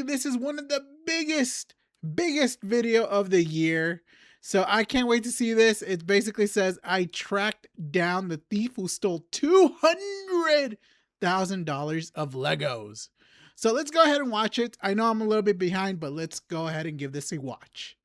apparently this is one of the biggest video of the year. So I can't wait to see this. It basically says, I tracked down the thief who stole $200,000 of Legos. So let's go ahead and watch it. I know I'm a little bit behind, but let's go ahead and give this a watch.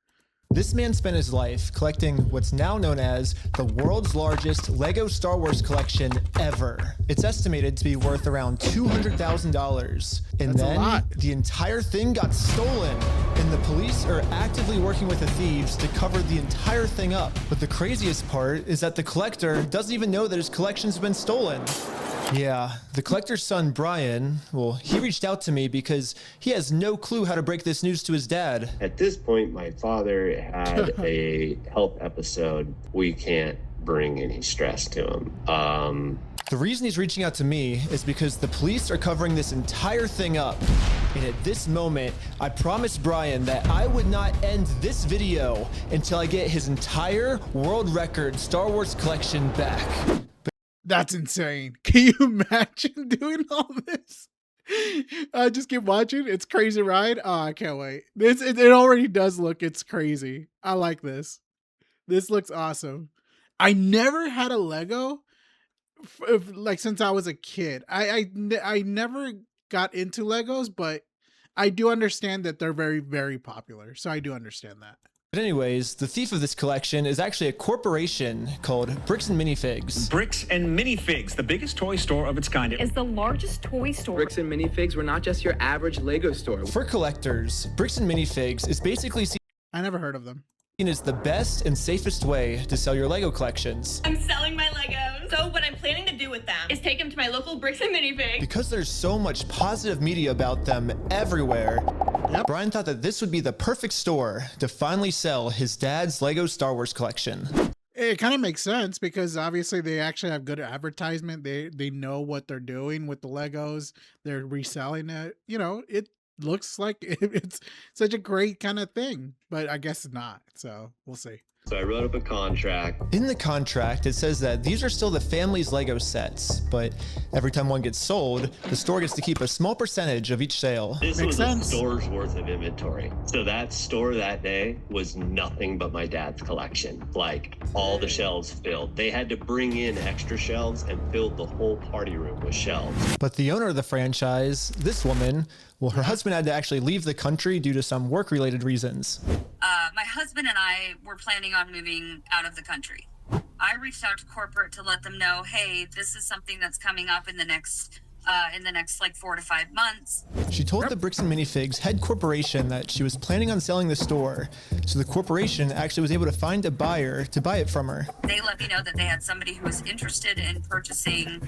This man spent his life collecting what's now known as the world's largest Lego Star Wars collection ever. It's estimated to be worth around $200,000. And That's a then lot. the entire thing got stolen, and the police are actively working with the thieves to cover the entire thing up. But the craziest part is that the collector doesn't even know that his collection's been stolen. Yeah, the collector's son, Brian, well, he reached out to me because he has no clue how to break this news to his dad. At this point, my father had a health episode. We can't bring any stress to him. The reason he's reaching out to me is because the police are covering this entire thing up. And at this moment, I promised Brian that I would not end this video until I get his entire world record Star Wars collection back. That's insane. Can you imagine doing all this? Just keep watching. It's crazy ride. Oh, I can't wait. It already does look, it's crazy. I like this. This looks awesome. I never had a Lego like since I was a kid. I never got into Legos, but I do understand that they're very, very popular. So I do understand that. But anyways, the thief of this collection is actually a corporation called Bricks and Minifigs. Bricks and Minifigs, the biggest toy store of its kind. Is the largest toy store. Bricks and Minifigs were not just your average Lego store. For collectors, Bricks and Minifigs is basically seen I never heard of them. as the best and safest way to sell your Lego collections. I'm selling my Legos. So what I'm planning to do with them is take them to my local Bricks and Minifigs. Because there's so much positive media about them everywhere, Brian thought that this would be the perfect store to finally sell his dad's Lego Star Wars collection. It kind of makes sense because obviously they actually have good advertisement. They know what they're doing with the Legos. They're reselling it. You know, it looks like it's such a great kind of thing, but I guess not. So we'll see. So I wrote up a contract. In the contract, it says that these are still the family's Lego sets, but every time one gets sold, the store gets to keep a small percentage of each sale. This Makes was sense. a store's worth of inventory. So that store that day was nothing but my dad's collection. Like all the shelves filled. They had to bring in extra shelves and filled the whole party room with shelves. But the owner of the franchise, this woman, well, her husband had to actually leave the country due to some work-related reasons. My husband and I were planning on moving out of the country. I reached out to corporate to let them know, hey, this is something that's coming up in the next like 4 to 5 months. She told the Bricks and Minifigs head corporation that she was planning on selling the store, so the corporation actually was able to find a buyer to buy it from her. They let me know that they had somebody who was interested in purchasing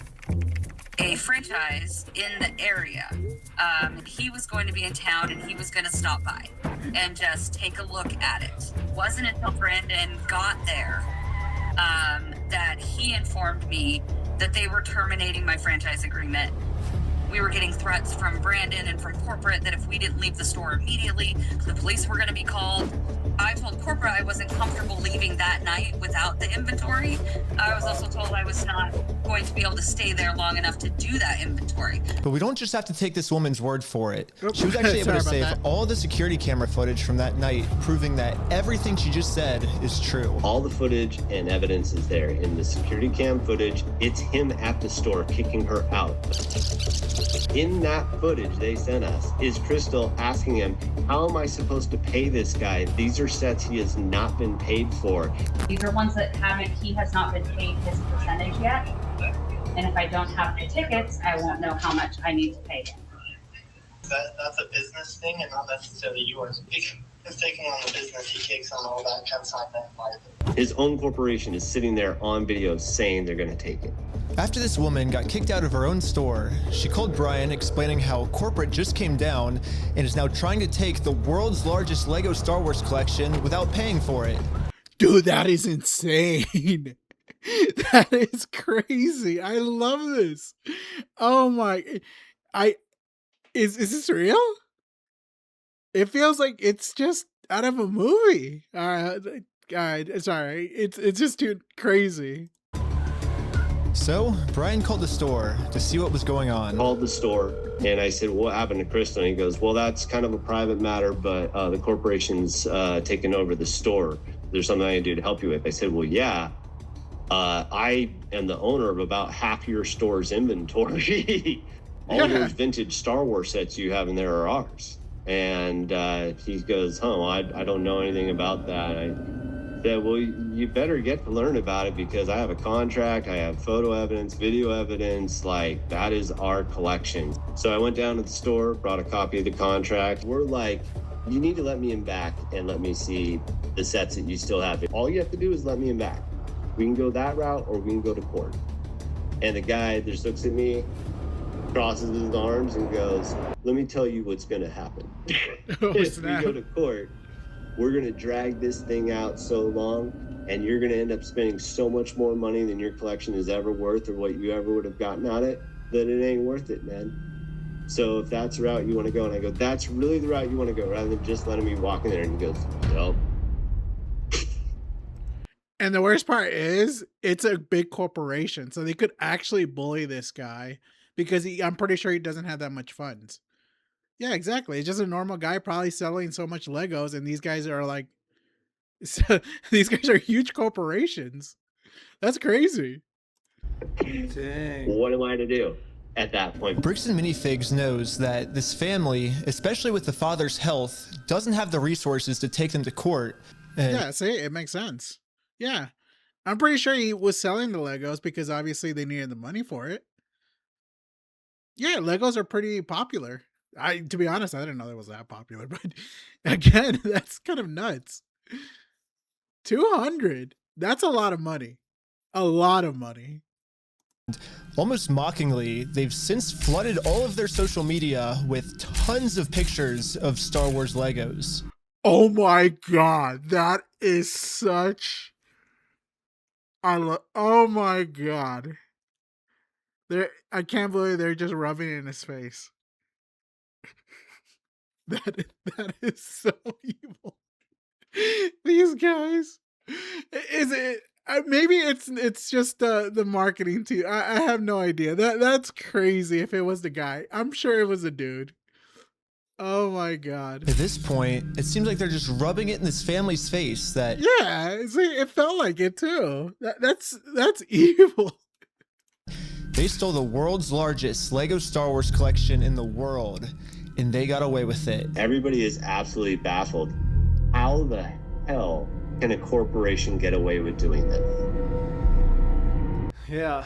a franchise in the area. He was going to be in town and he was going to stop by and just take a look at it. It wasn't until Brandon got there that he informed me that they were terminating my franchise agreement. We were getting threats from Brandon and from corporate that if we didn't leave the store immediately, the police were going to be called. I told corporate I wasn't comfortable leaving that night without the inventory. I was also told I was not going to be able to stay there long enough to do that inventory. But we don't just have to take this woman's word for it. Oops. She was actually able to Sorry save about that. all the security camera footage from that night, proving that everything she just said is true. All the footage and evidence is there. In the security cam footage, it's him at the store kicking her out. In that footage they sent us is Crystal asking him, how am I supposed to pay this guy? These are sets he has not been paid for. These are ones that he has not been paid his percentage yet. And if I don't have the tickets, I won't know how much I need to pay him. That's a business thing and not necessarily yours. He's taking on the business, he takes on all that kind of side that liability. His own corporation is sitting there on video saying they're going to take it. After this woman got kicked out of her own store, she called Brian explaining how corporate just came down and is now trying to take the world's largest Lego Star Wars collection without paying for it. Dude, that is insane. That is crazy. I love this. Oh my, is this real? It feels like it's just out of a movie. Sorry, it's just too crazy. So Brian called the store to see what was going on. Called the store, And I said, what happened to Crystal? And he goes, well, that's kind of a private matter, but the corporation's taken over the store. There's something I can do to help you with. I said, well, yeah. I am the owner of about half your store's inventory. All those vintage Star Wars sets you have in there are ours. And he goes, well, I don't know anything about that. I said, well, you better get to learn about it because I have a contract, I have photo evidence, video evidence, like that is our collection. So I went down to the store, brought a copy of the contract. We're like, you need to let me in back and let me see the sets that you still have. All you have to do is let me in back. We can go that route or we can go to court. And the guy just looks at me, crosses his arms and goes, let me tell you what's going to happen. If we go to court, we're going to drag this thing out so long and you're going to end up spending so much more money than your collection is ever worth or what you ever would have gotten out of it, that it ain't worth it, man. So if that's the route you want to go, and I go, that's really the route you want to go, rather than just letting me walk in there. And he goes, yup. And the worst part is it's a big corporation, so they could actually bully this guy because I'm pretty sure he doesn't have that much funds. Yeah, exactly. It's just a normal guy probably selling so much Legos, and these guys are like, these guys are huge corporations. That's crazy. Dang. What am I to do at that point? Bricks and Minifigs knows that this family, especially with the father's health, doesn't have the resources to take them to court. Yeah, see, it makes sense. Yeah. I'm pretty sure he was selling the Legos because obviously they needed the money for it. Yeah, Legos are pretty popular. To be honest, I didn't know it was that popular, but again, that's kind of nuts. 200. That's a lot of money. A lot of money. Almost mockingly, they've since flooded all of their social media with tons of pictures of Star Wars Legos. Oh my God. That is such... oh my God. I can't believe they're just rubbing it in his face. That is so evil. These guys. Is it maybe it's just the marketing team. I have no idea. That's crazy if it was the guy. I'm sure it was a dude. Oh my God. At this point, it seems like they're just rubbing it in this family's face that... Yeah, see, it felt like it too. That's evil. They stole the world's largest Lego Star Wars collection in the world, and they got away with it. Everybody is absolutely baffled. How the hell can a corporation get away with doing this? Yeah.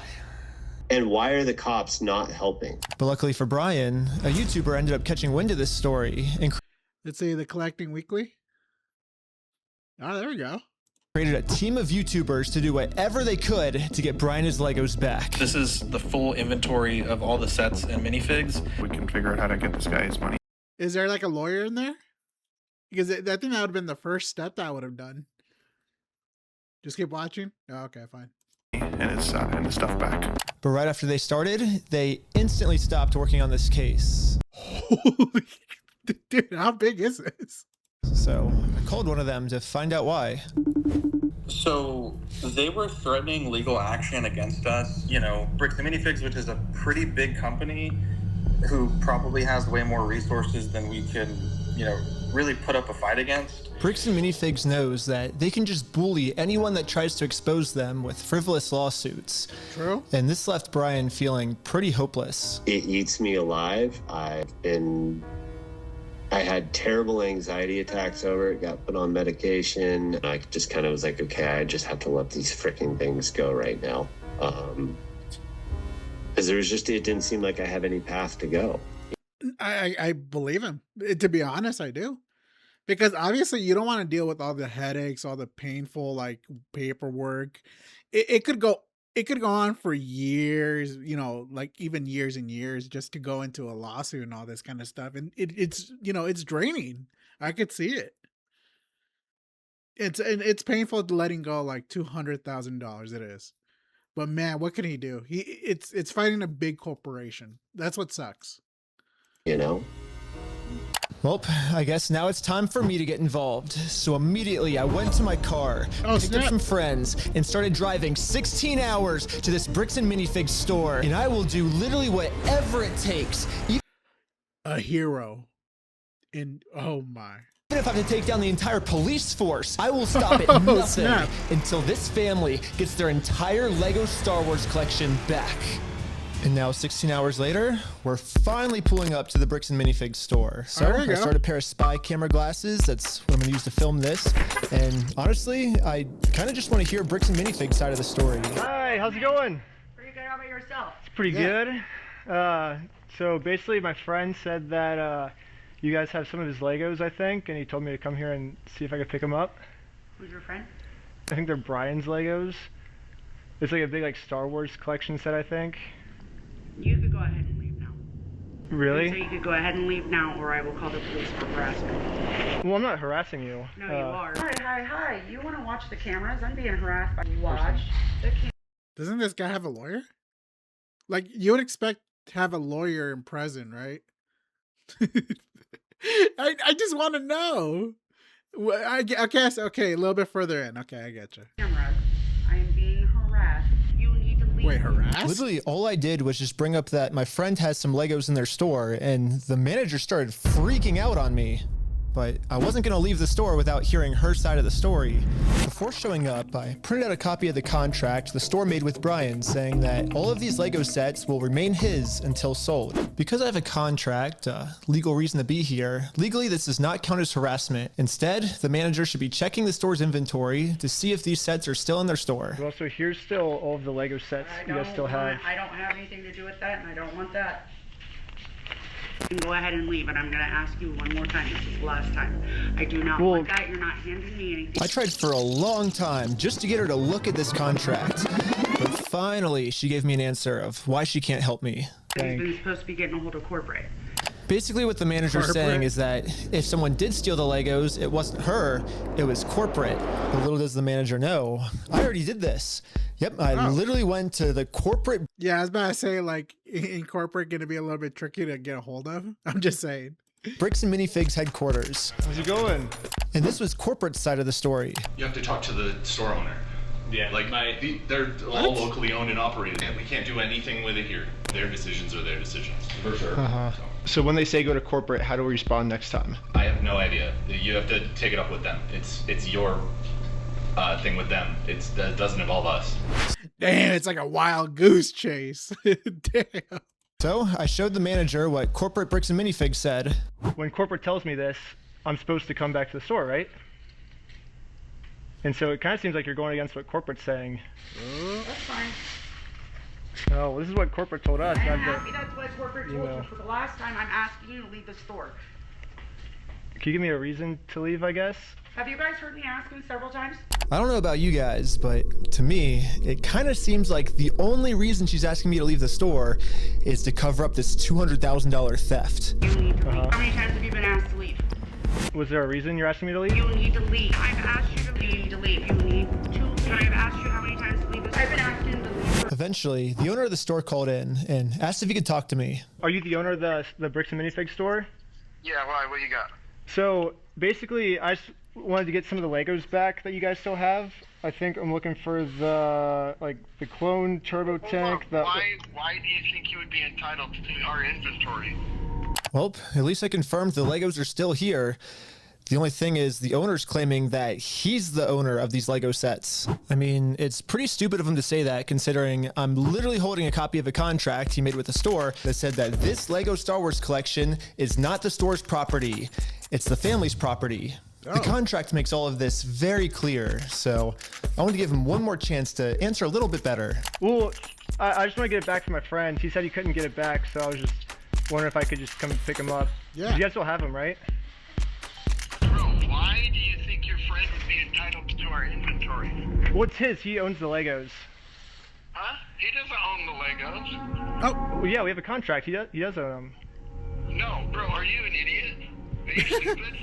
And why are the cops not helping? But luckily for Brian, a YouTuber ended up catching wind of this story and Let's see, the Collecting Weekly. Oh, there we go. created a team of YouTubers to do whatever they could to get Brian his Legos back. This is the full inventory of all the sets and minifigs. We can figure out how to get this guy his money. Is there like a lawyer in there? Because I think that would have been the first step that I would have done. Just keep watching? Oh, okay, fine. And his stuff back. But right after they started, they instantly stopped working on this case. Holy dude, how big is this? So I called one of them to find out why. So they were threatening legal action against us. You know, Bricks and Minifigs, which is a pretty big company who probably has way more resources than we can, you know, really put up a fight against. Bricks and Minifigs knows that they can just bully anyone that tries to expose them with frivolous lawsuits. True. And this left Brian feeling pretty hopeless. It eats me alive. I had terrible anxiety attacks over it, got put on medication. I just kind of was like, okay, I just have to let these freaking things go right now. Because it didn't seem like I have any path to go. I believe him. To be honest, I do. Because obviously you don't want to deal with all the headaches, all the painful like paperwork. It could go on for years, you know, like even years and years just to go into a lawsuit and all this kind of stuff. And it's, you know, it's draining. I could see it. It's painful letting go like $200,000. It is. But man, what can he do? It's fighting a big corporation. That's what sucks. You know? Well, I guess now it's time for me to get involved. So immediately I went to my car, picked up some friends, and started driving 16 hours to this Bricks and Minifigs store. And I will do literally whatever it takes. A hero. Oh my. Even if I have to take down the entire police force, I will stop at Oh, nothing snap. until this family gets their entire Lego Star Wars collection back. And now 16 hours later, we're finally pulling up to the Bricks and Minifigs store. So There we go. I started a pair of spy camera glasses. That's what I'm gonna use to film this. And honestly, I kind of just want to hear Bricks and Minifigs side of the story. Hi, how's it going? Pretty good. How about yourself? It's pretty good. So basically my friend said that you guys have some of his Legos, I think, and he told me to come here and see if I could pick them up. Who's your friend? I think they're Brian's Legos. It's like a big like Star Wars collection set, I think. You could go ahead and leave now. Really? So you could go ahead and leave now, or I will call the police for harassment. Well, I'm not harassing you. No, you are. Hi. You want to watch the cameras? I'm being harassed by watch the cameras. Doesn't this guy have a lawyer? Like, you would expect to have a lawyer in prison, right? I just want to know. I guess, okay, a little bit further in. Okay, I get you. Cameras. I am being harassed. You need to leave. Wait, harassed? Literally, all I did was just bring up that my friend has some Legos in their store, and the manager started freaking out on me. But I wasn't going to leave the store without hearing her side of the story. Before showing up, I printed out a copy of the contract the store made with Brian, saying that all of these Lego sets will remain his until sold. Because I have a contract, legal reason to be here, legally this does not count as harassment. Instead, the manager should be checking the store's inventory to see if these sets are still in their store. Well, so here's still all of the Lego sets you guys still have. I don't have anything to do with that, and I don't want that. You can go ahead and leave, and I'm going to ask you one more time. This is the last time. I do not want that. You're not handing me anything. I tried for a long time just to get her to look at this contract. But finally, she gave me an answer of why she can't help me. You've been supposed to be getting a hold of corporate. Basically what the manager's saying is that if someone did steal the Legos, it wasn't her, it was corporate. But little does the manager know, I already did this. Yep, I literally went to the corporate. Yeah, I was about to say, like, in corporate, gonna be a little bit tricky to get a hold of. I'm just saying. Bricks and Minifigs headquarters. How's it going? And this was corporate side of the story. You have to talk to the store owner. Yeah, like they're all locally owned and operated, and we can't do anything with it here. Their decisions are their decisions. For sure. So when they say go to corporate, how do we respond next time? I have no idea. You have to take it up with them. It's your thing with them. That doesn't involve us. Damn, it's like a wild goose chase. Damn. So I showed the manager what corporate Bricks and Minifigs said. When corporate tells me this, I'm supposed to come back to the store, right? And so it kind of seems like you're going against what corporate's saying. That's fine. Oh, well, this is what corporate told us. I'm happy that's what corporate told you. For the last time, I'm asking you to leave the store. Can you give me a reason to leave, I guess? Have you guys heard me asking several times? I don't know about you guys, but to me, it kind of seems like the only reason she's asking me to leave the store is to cover up this $200,000 theft. You need to leave. How many times have you been asked to leave? Was there a reason you're asking me to leave? You need to leave. I've asked you to leave. You need to leave. You need to leave. I've asked you how many times to leave. I've been asking to leave. Eventually, the owner of the store called in and asked if he could talk to me. Are you the owner of the Bricks and Minifigs store? Yeah, why? What you got? So basically, I just wanted to get some of the Legos back that you guys still have. I think I'm looking for the clone turbo tank. Why do you think you would be entitled to our inventory? Well, at least I confirmed the Legos are still here. The only thing is the owner's claiming that he's the owner of these Lego sets. I mean, it's pretty stupid of him to say that, considering I'm literally holding a copy of a contract he made with the store that said that this Lego Star Wars collection is not the store's property. It's the family's property. The contract makes all of this very clear, so I want to give him one more chance to answer a little bit better. Well, I just want to get it back from my friend. He said he couldn't get it back, so I was just wondering if I could just come pick him up. Yeah. You guys still have him, right? Bro, why do you think your friend would be entitled to our inventory? Well, it's his. He owns the Legos. Huh? He doesn't own the Legos. Oh. Well, yeah, we have a contract. He does own them. No, bro, are you an idiot? Are you stupid?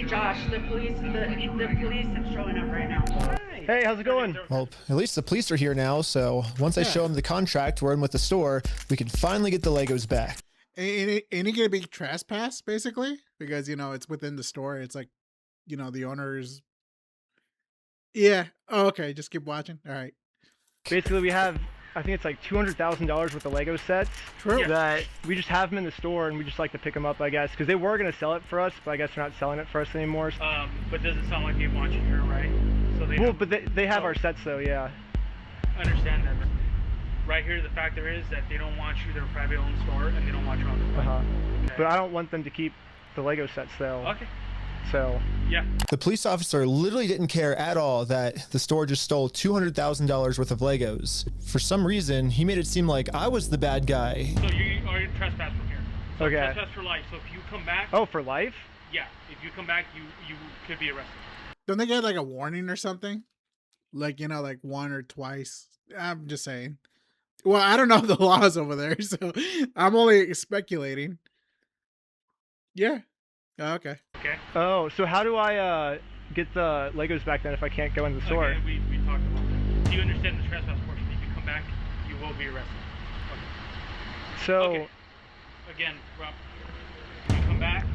Josh, the police are showing up right now. Hey, how's it going? Well, at least the police are here now, so once I show him the contract we're in with the store, we can finally get the Legos back. Ain't it gonna be trespass, basically? Because, you know, it's within the store. It's like, you know, the owners. Yeah. Oh, okay. Just keep watching. All right. Basically, we have I think it's like $200,000 worth of Lego sets. True. That we just have them in the store and we just like to pick them up, I guess, because they were gonna sell it for us, but I guess they're not selling it for us anymore. But does it sound like they want you here, right? So they. Well, but they have our sets though, yeah. I understand that. Right here, the factor is that they don't want you. They're a private owned store and they don't want you on the front. Okay. But I don't want them to keep the Lego sets though. Okay. So. Yeah. The police officer literally didn't care at all that the store just stole $200,000 worth of Legos. For some reason, he made it seem like I was the bad guy. So you are trespass from here. So Okay. Trespass for life. So if you come back. Oh, for life? Yeah. If you come back, you could be arrested. Don't they get like a warning or something? Like, you know, like one or twice. I'm just saying. Well, I don't know the laws over there, so I'm only speculating. Yeah. Oh, okay. Okay. Oh, so how do I get the Legos back then if I can't go in the store? Okay, we talked about that. Do you understand the trespass portion? If you come back, you will be arrested. Okay. So. Okay. Again, Rob, if you come back,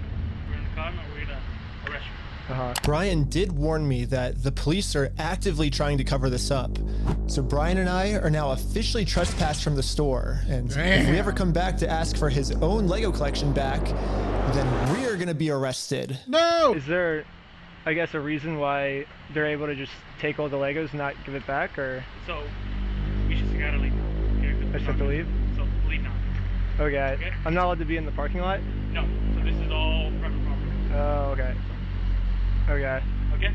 we're in the car and we're gonna arrest you. Brian did warn me that the police are actively trying to cover this up. So Brian and I are now officially trespassed from the store. And if we ever come back to ask for his own Lego collection back, then we are going to be arrested. No! Is there, I guess, a reason why they're able to just take all the Legos and not give it back, or? So, we just gotta leave. I just have to leave? So, leave now. Okay. I'm not allowed to be in the parking lot? No. So this is all private property. Oh, okay. Okay. Okay.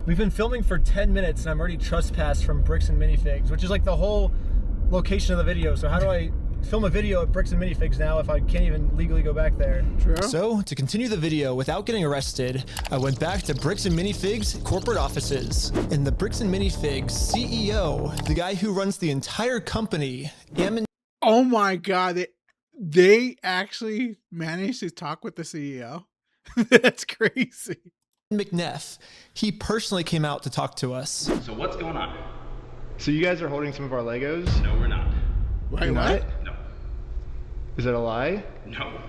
We've been filming for 10 minutes and I'm already trespassed from Bricks and Minifigs, which is like the whole location of the video. So how do I film a video at Bricks and Minifigs now if I can't even legally go back there? True. So to continue the video without getting arrested, I went back to Bricks and Minifigs corporate offices. And the Bricks and Minifigs CEO, the guy who runs the entire company, Oh my God. They actually managed to talk with the CEO? That's crazy. McNeff, he personally came out to talk to us. So what's going on? So you guys are holding some of our Legos? No, we're not. Wait, You're what? not? No. Is that a lie? No.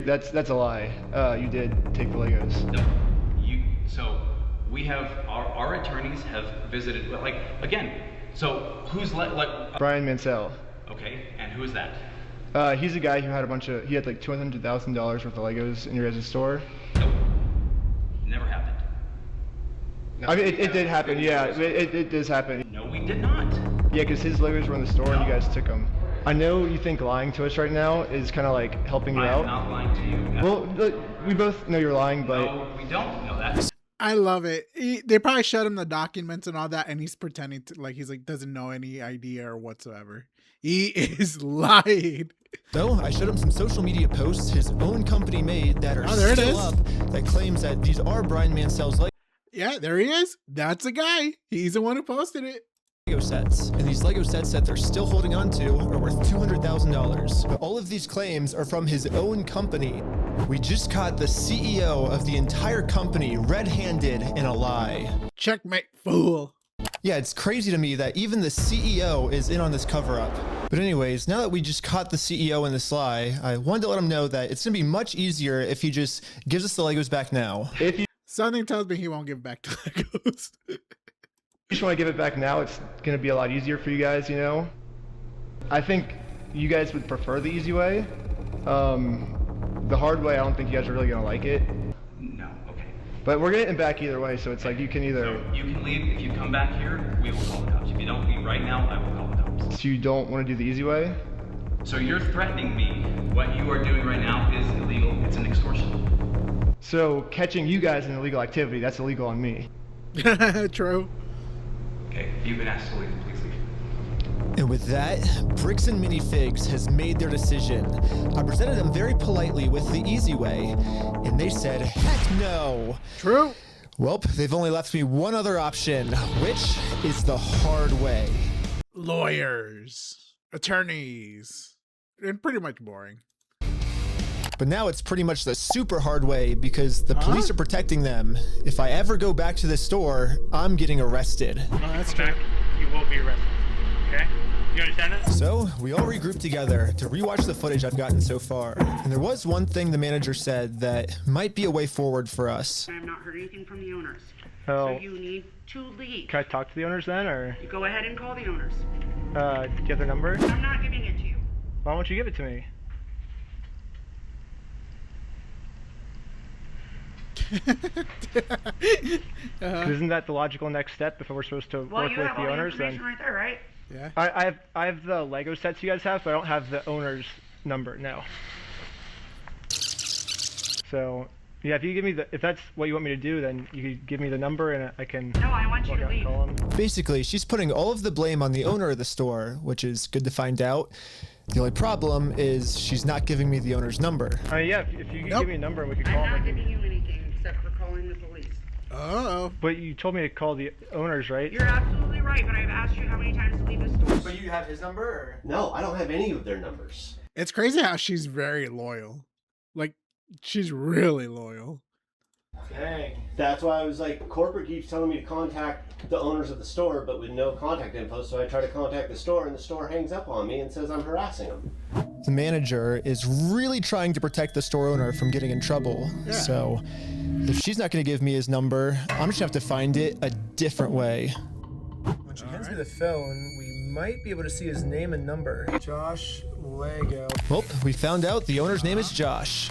That's a lie. You did take the Legos. No. So we have our attorneys have visited. Like again. So who's Brian Mansell. Okay, and who is that? He's a guy who had he had like $200,000 worth of Legos in your guys' store. Nope. Never happened. I mean, it did happen, yeah. It does happen. No, we did not. Yeah, because his Legos were in the store and you guys took them. I know you think lying to us right now is kind of like helping you out. I'm not lying to you. Well, look, we both know you're lying, but... No, we don't know that. I love it. They probably showed him the documents and all that, and he's pretending to he's like doesn't know any idea or whatsoever. He is lying. So I showed him some social media posts his own company made that are there it still is. up that claims that these are Brian Mansell's Yeah, there he is. That's a guy. He's the one who posted it. Lego sets. And these Lego sets that they're still holding on to are worth $200,000. But all of these claims are from his own company. We just caught the CEO of the entire company red-handed in a lie. Checkmate, fool. Yeah, it's crazy to me that even the CEO is in on this cover-up. But anyways, now that we just caught the CEO in this lie, I wanted to let him know that it's going to be much easier if he just gives us the Legos back now. Something tells me he won't give back the Legos. If you just want to give it back now, it's going to be a lot easier for you guys, you know? I think you guys would prefer the easy way. The hard way, I don't think you guys are really going to like it. No. Okay. But we're getting it back either way, so it's like you can either... So you can leave. If you come back here, we will call the cops. If you don't leave right now, I will call the cops. So you don't want to do the easy way? So you're threatening me. What you are doing right now is illegal. It's an extortion. So catching you guys in illegal activity, that's illegal on me. True. Okay, you've been asked to leave. Please leave. And with that, Bricks and Minifigs has made their decision. I presented them very politely with the easy way, and they said, heck no. True. Well, they've only left me one other option, which is the hard way. Lawyers, attorneys, and pretty much boring. But now it's pretty much the super hard way because the police are protecting them. If I ever go back to this store, I'm getting arrested. Oh, that's true. You will be arrested. Okay? You understand that? So we all regrouped together to rewatch the footage I've gotten so far. And there was one thing the manager said that might be a way forward for us. I have not heard anything from the owners. Oh. So you need to leave. Can I talk to the owners then, or? You go ahead and call the owners. Do you have their number? I'm not giving it to you. Why won't you give it to me? Isn't that the logical next step if we're supposed to Well, work you with have the all the owners? information Then right there, right? Yeah. I have the Lego sets you guys have, but I don't have the owner's number. No. So yeah, if you give me if that's what you want me to do, then you could give me the number and I can. No, I want you walk to out and leave. call 'em. Basically, she's putting all of the blame on the owner of the store, which is good to find out. The only problem is she's not giving me the owner's number. Yeah, if you could give me a number and we could call I'm not him. giving you anything except for calling the police. Oh. But you told me to call the owners, right? You're absolutely right, but I've asked you how many times to leave the store. But you have his number? Or? No, I don't have any of their numbers. It's crazy how she's very loyal. Like, she's really loyal. Dang. That's why I was like, corporate keeps telling me to contact the owners of the store, but with no contact info. So I try to contact the store, and the store hangs up on me and says I'm harassing them. The manager is really trying to protect the store owner from getting in trouble. Yeah. So if she's not going to give me his number, I'm just going to have to find it a different way. When she hands me the phone, we might be able to see his name and number. Josh Lego. Well, we found out the owner's name is Josh.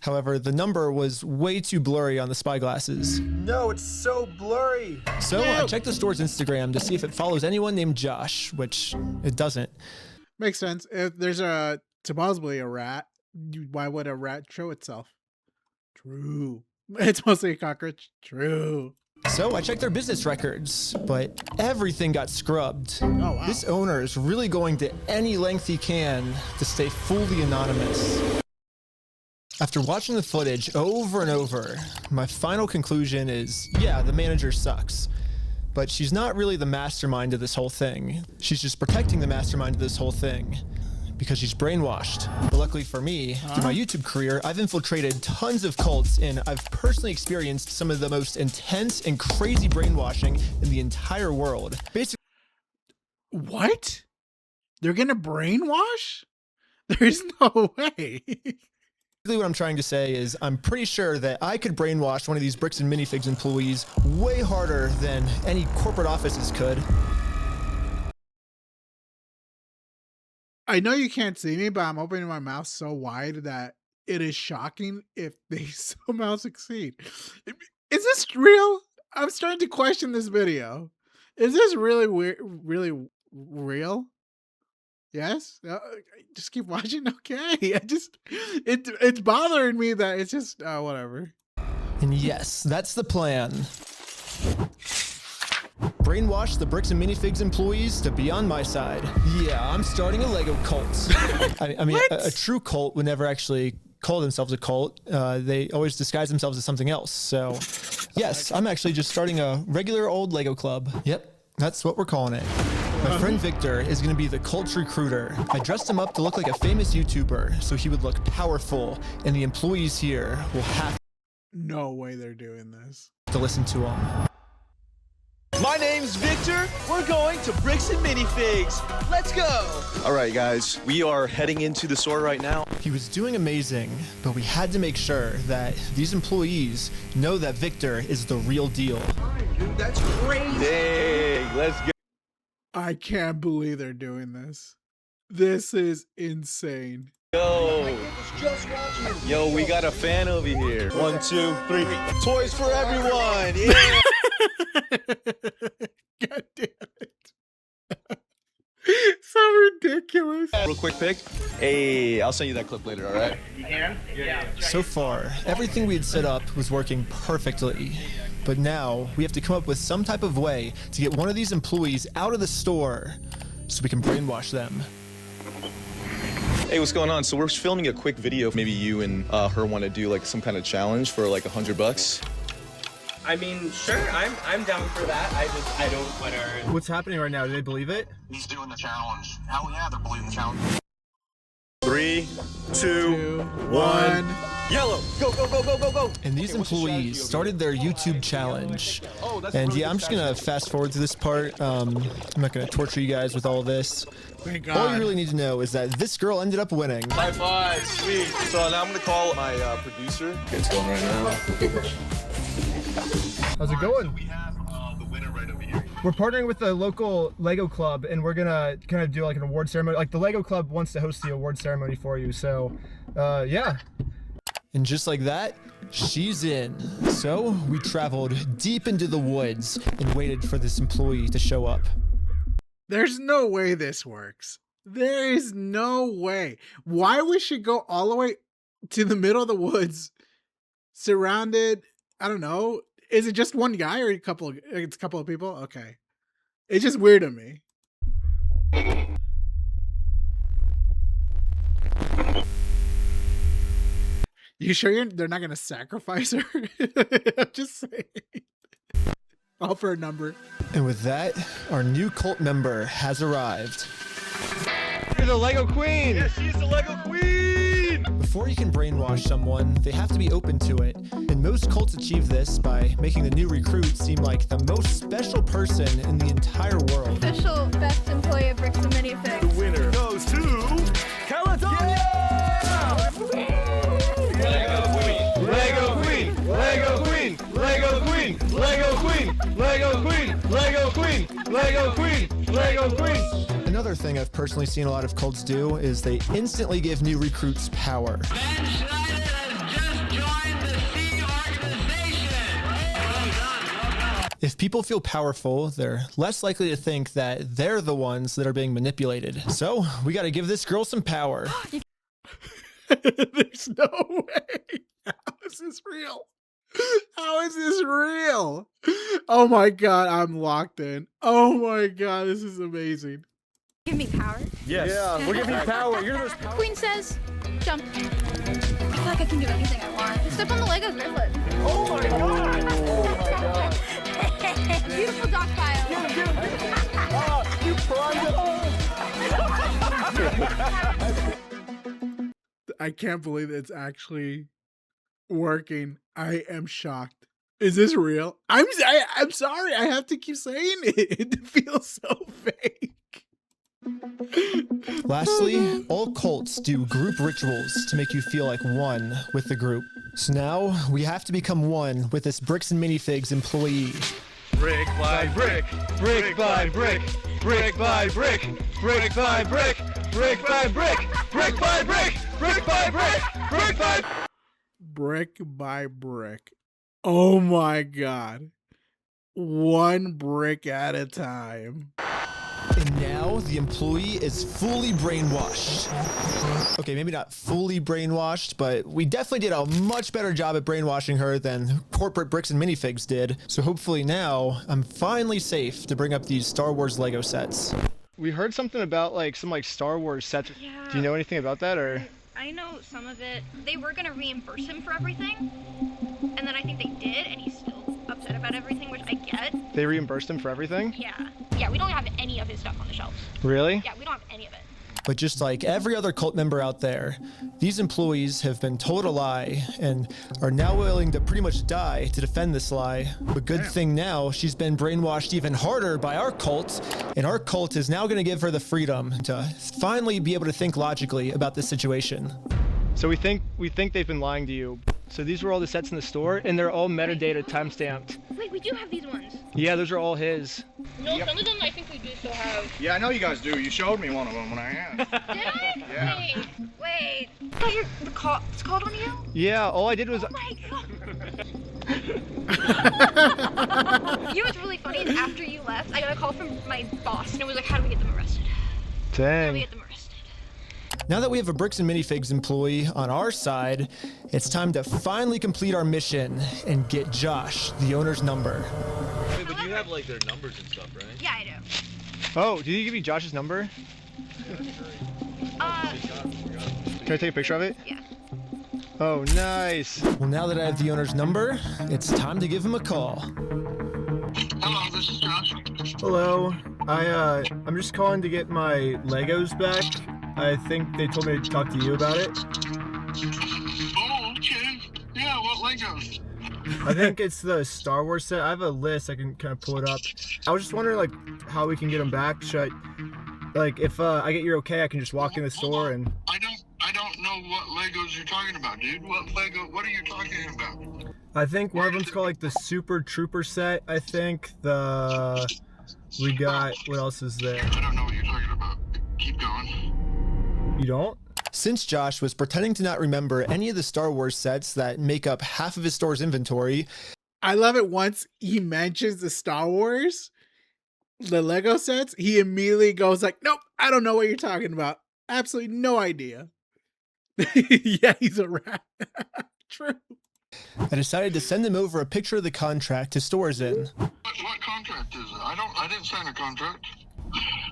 However, the number was way too blurry on the spy glasses. No, it's so blurry. So I checked the store's Instagram to see if it follows anyone named Josh, which it doesn't. Makes sense. If there's supposedly a rat, why would a rat show itself? True. It's mostly a cockroach. True. So I checked their business records, but everything got scrubbed. Oh, wow. This owner is really going to any length he can to stay fully anonymous. After watching the footage over and over, my final conclusion is, yeah, the manager sucks. But she's not really the mastermind of this whole thing. She's just protecting the mastermind of this whole thing because she's brainwashed. But luckily for me, through my YouTube career, I've infiltrated tons of cults and I've personally experienced some of the most intense and crazy brainwashing in the entire world. Basically, What? They're gonna brainwash? There's no way. what I'm trying to say is I'm pretty sure that I could brainwash one of these Bricks and Minifigs employees way harder than any corporate offices could. I know you can't see me, but I'm opening my mouth so wide that it is shocking if they somehow succeed. Is this real? I'm starting to question this video. Is this really weird? Really real? Yes. Just keep watching. Okay. It's bothering me that it's just whatever. And yes, that's the plan. Brainwash the Bricks and Minifigs employees to be on my side. Yeah, I'm starting a Lego cult. I mean, a true cult would never actually call themselves a cult. They always disguise themselves as something else. So, yes, I'm actually just starting a regular old Lego club. Yep, that's what we're calling it. My friend Victor is going to be the cult recruiter. I dressed him up to look like a famous YouTuber so he would look powerful, and the employees here will have No way they're doing this. to listen to him. My name's Victor. We're going to Bricks and Minifigs. Let's go. All right, guys, we are heading into the store right now. He was doing amazing, but we had to make sure that these employees know that Victor is the real deal. Dude, that's crazy. Dang, let's go. I can't believe they're doing this. This is insane. Yo, we got a fan over here. 1, 2, 3. Toys for everyone. Yeah. God damn it. So ridiculous. Real quick pic. Hey, I'll send you that clip later, all right? You can? Yeah. So far, everything we had set up was working perfectly. But now we have to come up with some type of way to get one of these employees out of the store so we can brainwash them. Hey, what's going on? So we're filming a quick video. Maybe you and her want to do like some kind of challenge for like $100. I mean, sure, I'm down for that. I don't want to. What's happening right now? Do they believe it? He's doing the challenge. Hell yeah, they're believing the challenge. 3, 2, 1. Yellow, go, go, go, go, go, go. And these employees started their YouTube challenge. And yeah, I'm just gonna fast forward to this part. I'm not gonna torture you guys with all this. Thank All you God. really need to know is that this girl ended up winning. High five, sweet. So now I'm gonna call my producer. It's going right now. How's it going? We have the winner right over here. We're partnering with the local Lego club, and we're gonna kind of do like an award ceremony. Like the Lego club wants to host the award ceremony for you, so yeah. And just like that, she's in. So we traveled deep into the woods and waited for this employee to show up. There's no way this works. There is no way. Why we should go all the way to the middle of the woods, surrounded, I don't know. Is it just one guy or it's a couple of people? Okay. It's just weird to me. You sure they're not gonna sacrifice her? I'm just saying. All for a number. And with that, our new cult member has arrived. You're the Lego Queen! Yes, she's the Lego Queen! Before you can brainwash someone, they have to be open to it. And most cults achieve this by making the new recruit seem like the most special person in the entire world. Official best employee of Bricks and Minifigs. The winner goes to Caledonia! Lego Queen! Lego Queen! Lego Queen! Lego Queen! Lego Queen! Lego Queen! Lego Queen! Lego Queen! Lego Queen! Another thing I've personally seen a lot of cults do is they instantly give new recruits power. Ben Schneider has just joined the C organization. If people feel powerful, they're less likely to think that they're the ones that are being manipulated. So we got to give this girl some power. There's no way. How is this real? How is this real? Oh my god, I'm locked in. Oh my god, this is amazing. Give me power. Yes. Yeah, we're giving you power. You're the most powerful. Queen says, jump. I feel like I can do anything I want. Step on the Lego griplet. Oh my god! Oh my god! Beautiful dog pile. You plunged. I can't believe it's actually working. I am shocked. Is this real? I'm sorry. I have to keep saying it. It feels so fake. Lastly, all cults do group rituals to make you feel like one with the group. So now we have to become one with this Bricks and Minifigs employee. Brick by brick, brick by brick, brick by brick, brick by brick, brick by brick, brick by brick, brick by brick, brick by brick by brick. Oh my god. One brick at a time. And now the employee is fully brainwashed. Okay, maybe not fully brainwashed, but we definitely did a much better job at brainwashing her than corporate Bricks and Minifigs did. So hopefully now I'm finally safe to bring up these Star Wars Lego sets. We heard something about like some Star Wars sets. Yeah. Do you know anything about that or? I know some of it. They were gonna reimburse him for everything, and then I think they did, and he's still upset about everything, which I get. They reimbursed him for everything? Yeah, we don't have any of his stuff on the shelves. Really? Yeah, we don't have any of it. But just like every other cult member out there, these employees have been told a lie and are now willing to pretty much die to defend this lie. But good thing now, she's been brainwashed even harder by our cult, and our cult is now going to give her the freedom to finally be able to think logically about this situation. So we think they've been lying to you. So these were all the sets in the store, and they're all metadata timestamped. Wait, we do have these ones. Yeah, those are all his. No, some of them I think we do still have. Yeah, I know you guys do. You showed me one of them when I asked. Did I? Yeah. Wait. I thought it's called on you? Yeah, all I did was. Oh my god. You know what's really funny is after you left, I got a call from my boss, and it was like, how do we get them arrested? How do we get them arrested? Now that we have a Bricks and Minifigs employee on our side, it's time to finally complete our mission and get Josh, the owner's number. Wait, but you have like their numbers and stuff, right? Yeah, I do. Oh, did he give you Josh's number? Can I take a picture of it? Yeah. Oh, nice. Well, now that I have the owner's number, it's time to give him a call. Hello, this is Josh. Hello. I'm just calling to get my Legos back. I think they told me to talk to you about it. Oh, okay. Yeah, what Legos? I think it's the Star Wars set. I have a list. I can kind of pull it up. I was just wondering, like, how we can get them back. Should I, like, if I get your okay, I can just walk in the store and. I don't know what Legos you're talking about, dude. What are you talking about? I think one of them's called like the Super Trooper set. I think the We got, what else is there? I don't know what you're talking about. Keep going. You don't? Since Josh was pretending to not remember any of the Star Wars sets that make up half of his store's inventory, I love it once he mentions the Star Wars, the Lego sets, he immediately goes like, nope, I don't know what you're talking about. Absolutely no idea. Yeah, he's a rat. True. I decided to send him over a picture of the contract to Stores in. What contract is it? I didn't sign a contract.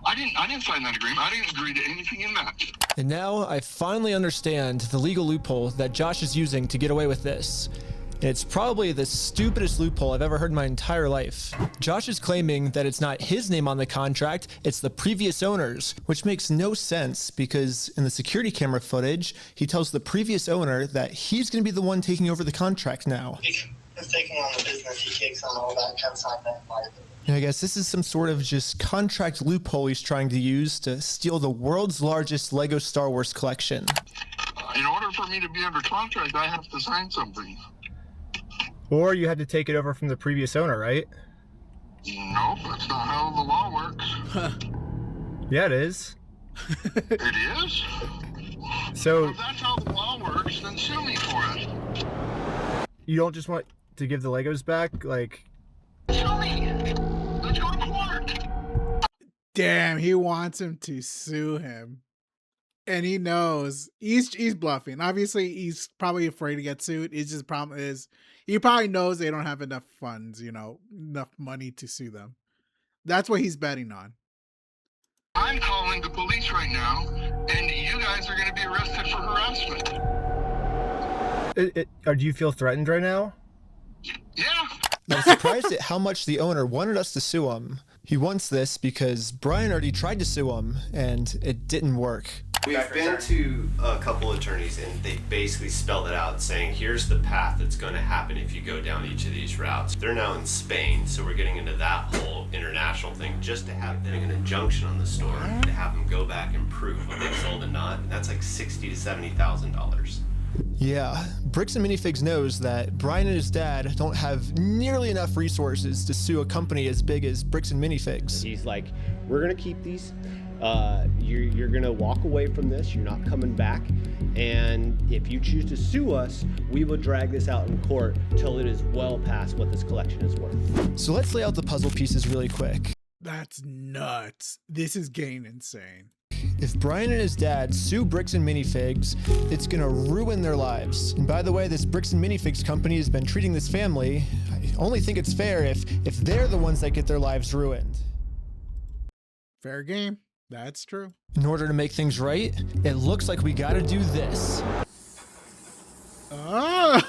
I didn't sign that agreement. I didn't agree to anything in that. And now I finally understand the legal loophole that Josh is using to get away with this. And it's probably the stupidest loophole I've ever heard in my entire life. Josh is claiming that it's not his name on the contract, it's the previous owner's, which makes no sense because in the security camera footage, he tells the previous owner that he's going to be the one taking over the contract now. He's taking on the business, he takes on all that consignment liability. And I guess this is some sort of just contract loophole he's trying to use to steal the world's largest Lego Star Wars collection. In order for me to be under contract, I have to sign something. Or you had to take it over from the previous owner, right? Nope, that's not how the law works. Yeah, it is. It is? So If that's how the law works, then sue me for it. you don't just want to give the Legos back? Like, Sue me! Let's go to court! Damn, he wants him to sue him. And he knows he's bluffing. Obviously, he's probably afraid to get sued. His just problem is he probably knows they don't have enough funds, enough money to sue them. That's what he's betting on. I'm calling the police right now, and you guys are going to be arrested for harassment. or do you feel threatened right now? Yeah. I'm surprised at how much the owner wanted us to sue him. He wants this because Brian already tried to sue him, and it didn't work. We've been to a couple attorneys and they basically spelled it out saying here's the path that's going to happen if you go down each of these routes. They're now in Spain, so we're getting into that whole international thing just to have them an injunction on the store to have them go back and prove what they sold and not. And that's like $60,000 to $70,000. Yeah, Bricks and Minifigs knows that Brian and his dad don't have nearly enough resources to sue a company as big as Bricks and Minifigs. He's like, we're gonna keep these. You're gonna walk away from this. You're not coming back. And if you choose to sue us, we will drag this out in court till it is well past what this collection is worth. So let's lay out the puzzle pieces really quick. That's nuts. This is getting insane. If Brian and his dad sue Bricks and Minifigs, it's gonna ruin their lives. And by the way, this Bricks and Minifigs company has been treating this family. I only think it's fair if they're the ones that get their lives ruined. Fair game. That's true. In order to make things right, it looks like we gotta do this. Oh.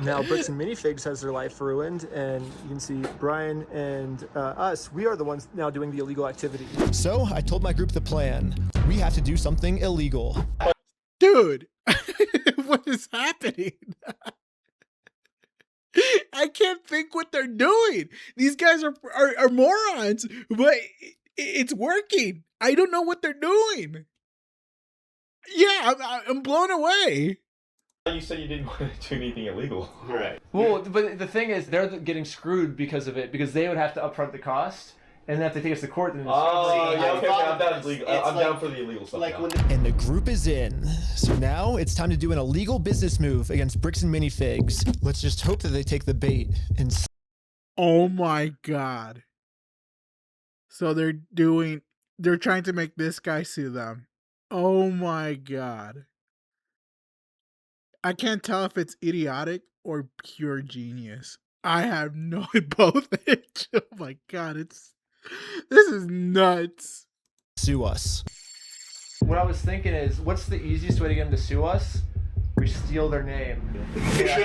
Now Bricks and Minifigs has their life ruined, and you can see Brian and us, we are the ones now doing the illegal activity. So I told my group the plan. We have to do something illegal. Dude, what is happening? I can't think what they're doing. These guys are morons, but it's working. I don't know what they're doing. Yeah, I'm blown away. You said you didn't want to do anything illegal. Right. Well, but the thing is, they're getting screwed because of it, because they would have to upfront the cost, and then have to take us to court. Then I'm down for the illegal stuff. And the group is in. So now it's time to do an illegal business move against Bricks and Minifigs. Let's just hope that they take the bait. And oh my god. So they're trying to make this guy sue them. Oh my god. I can't tell if it's idiotic or pure genius. I have no both. Oh my god, this is nuts. Sue us. What I was thinking is, what's the easiest way to get them to sue us? We steal their name. That's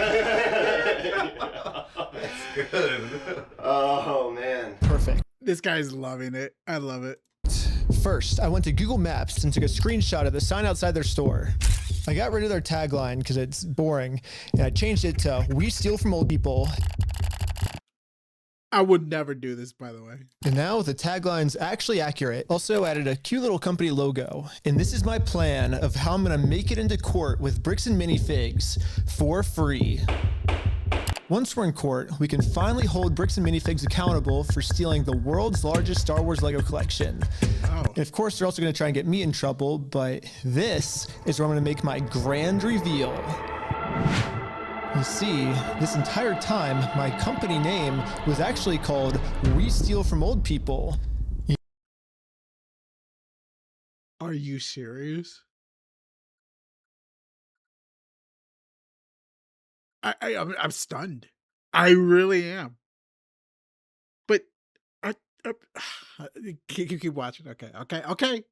good. Oh man. Perfect. This guy's loving it. I love it. First, I went to Google Maps and took a screenshot of the sign outside their store. I got rid of their tagline because it's boring, and I changed it to "We steal from old people." I would never do this, by the way. And now the tagline's actually accurate. Also added a cute little company logo. And this is my plan of how I'm gonna make it into court with Bricks and Minifigs for free. Once we're in court, we can finally hold Bricks and Minifigs accountable for stealing the world's largest Star Wars Lego collection. And of course, they're also going to try and get me in trouble, but this is where I'm going to make my grand reveal. You see, this entire time, my company name was actually called We Steal From Old People. Are you serious? I'm stunned. I really am. But keep watching. Okay.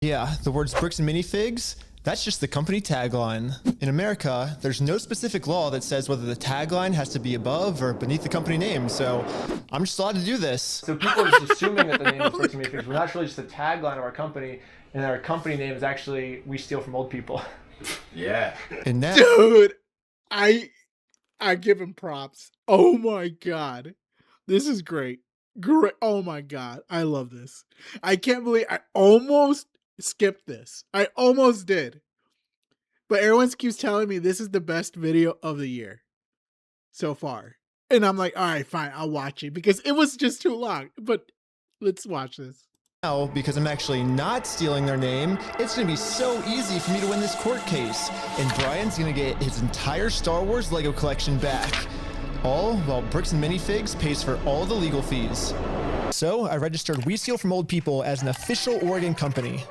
Yeah, the words Bricks and Minifigs, that's just the company tagline. In America, there's no specific law that says whether the tagline has to be above or beneath the company name, so I'm just allowed to do this. So people are just assuming that the name is Bricks and Minifigs, but that's really just the tagline of our company, and our company name is actually We Steal From Old People. Yeah. And that, Dude, I give him props. Oh my god. This is great. Great. Oh my god. I love this. I can't believe I almost skipped this. I almost did. But everyone keeps telling me this is the best video of the year so far. And I'm like, all right, fine, I'll watch it because it was just too long. But let's watch this. now, because I'm actually not stealing their name, it's going to be so easy for me to win this court case. And Brian's going to get his entire Star Wars Lego collection back. All while Bricks and Minifigs pays for all the legal fees. So I registered We Steal From Old People as an official Oregon company.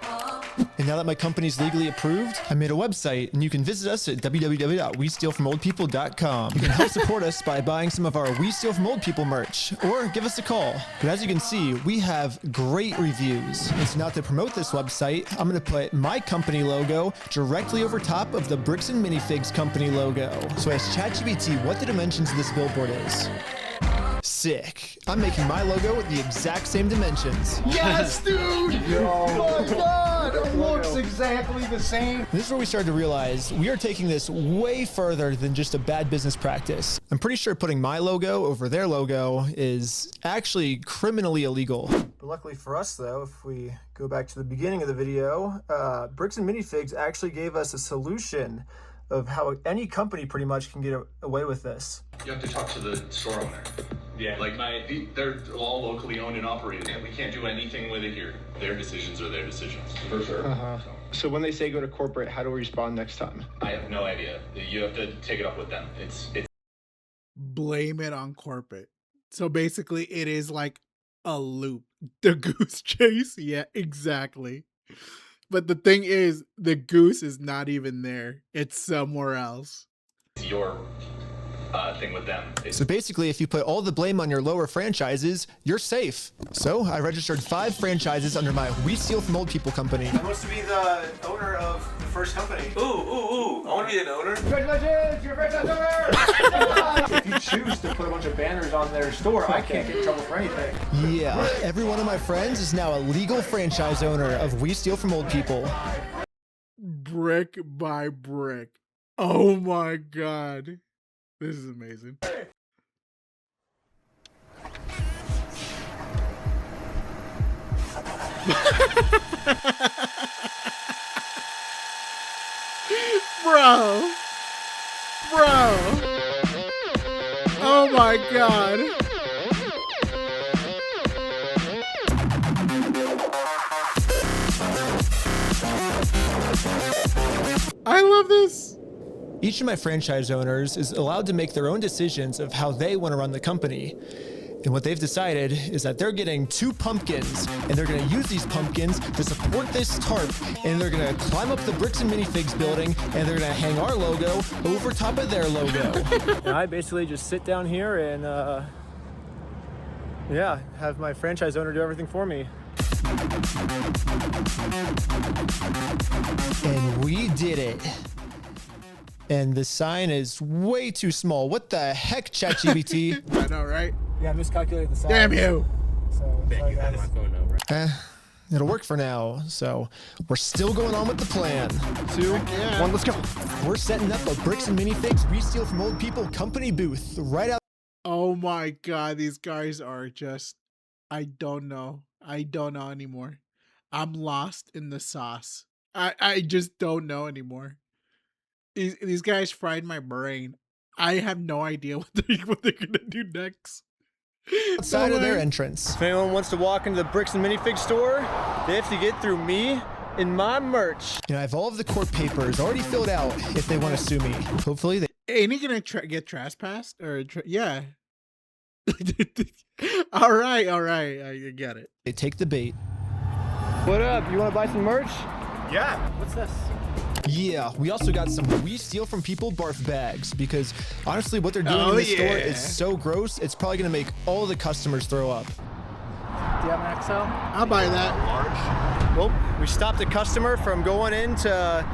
And now that my company's legally approved, I made a website, and you can visit us at www.westealfromoldpeople.com. You can help support us by buying some of our We Steal From Old People merch, or give us a call. But as you can see, we have great reviews. And so now to promote this website, I'm going to put my company logo directly over top of the Bricks and Minifigs company logo. So I asked ChatGPT what the dimensions of this billboard is. Sick. I'm making my logo with the exact same dimensions. Yes, dude! Oh my god! It looks exactly the same. This is where we started to realize we are taking this way further than just a bad business practice. I'm pretty sure putting my logo over their logo is actually criminally illegal. But luckily for us though, if we go back to the beginning of the video, Bricks and Minifigs actually gave us a solution of how any company pretty much can get away with this. You have to talk to the store owner. Yeah, like they're all locally owned and operated, and we can't do anything with it here. Their decisions are their decisions. For sure. So when they say go to corporate, how do we respond next time? I have no idea. You have to take it up with them. It's Blame it on corporate. So basically it is like a loop. The goose chase? Yeah, exactly. But the thing is, the goose is not even there. It's somewhere else. your thing with them. So basically, if you put all the blame on your lower franchises, you're safe. So I registered 5 franchises under my We Steal From Old People company. I want to be the owner of the first company. Ooh, I want to be an owner. Congratulations, you're a franchise owner! If you choose to put a bunch of banners on their store, I can't get in trouble for anything. Yeah, every one of my friends is now a legal franchise owner of We Steal From Old People. Brick by brick. Oh my god. This is amazing. Bro. Oh my god. I love this. Each of my franchise owners is allowed to make their own decisions of how they want to run the company. And what they've decided is that they're getting 2 pumpkins, and they're going to use these pumpkins to support this tarp, and they're going to climb up the Bricks and Minifigs building, and they're going to hang our logo over top of their logo. And I basically just sit down here and, yeah, have my franchise owner do everything for me. And we did it. And the sign is way too small. What the heck, ChatGPT? I know, right? Yeah, I miscalculated the size. Damn you. So, sorry, guys. It'll work for now. So we're still going on with the plan. 2, 1, let's go. We're setting up a Bricks and Minifigs We Steal From Old People company booth right out. Oh my god, these guys are just, I don't know anymore. I'm lost in the sauce. I just don't know anymore. These guys fried my brain. I have no idea what they're gonna do next. Outside No of their way. entrance. If anyone wants to walk into the Bricks and Minifig store, they have to get through me and my merch. You know, I have all of the court papers already filled out if they want to sue me. Hopefully they... Ain't he gonna get trespassed or yeah? all right, I get it. They take the bait. What up? You want to buy some merch? Yeah. What's this? Yeah, we also got some We Steal From People barf bags because honestly what they're doing in this store is so gross, it's probably going to make all the customers throw up. Do you have an XL? I'll buy that. Large. Well, we stopped a customer from going into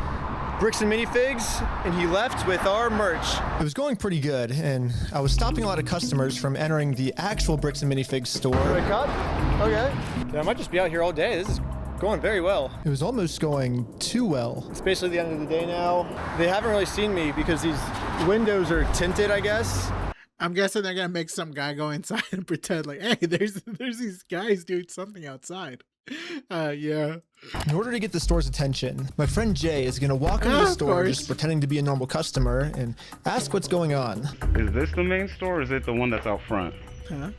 Bricks and Minifigs and he left with our merch. It was going pretty good and I was stopping a lot of customers from entering the actual Bricks and Minifigs store. Wake up? Okay. Yeah, I might just be out here all day. This is going very well. It was almost going too well. It's basically the end of the day now. They haven't really seen me because these windows are tinted, I guess. I'm guessing they're gonna make some guy go inside and pretend like, hey, there's these guys doing something outside. Yeah. In order to get the store's attention, my friend Jay is gonna walk into the store just pretending to be a normal customer and ask what's going on. Is this the main store or is it the one that's out front? Huh?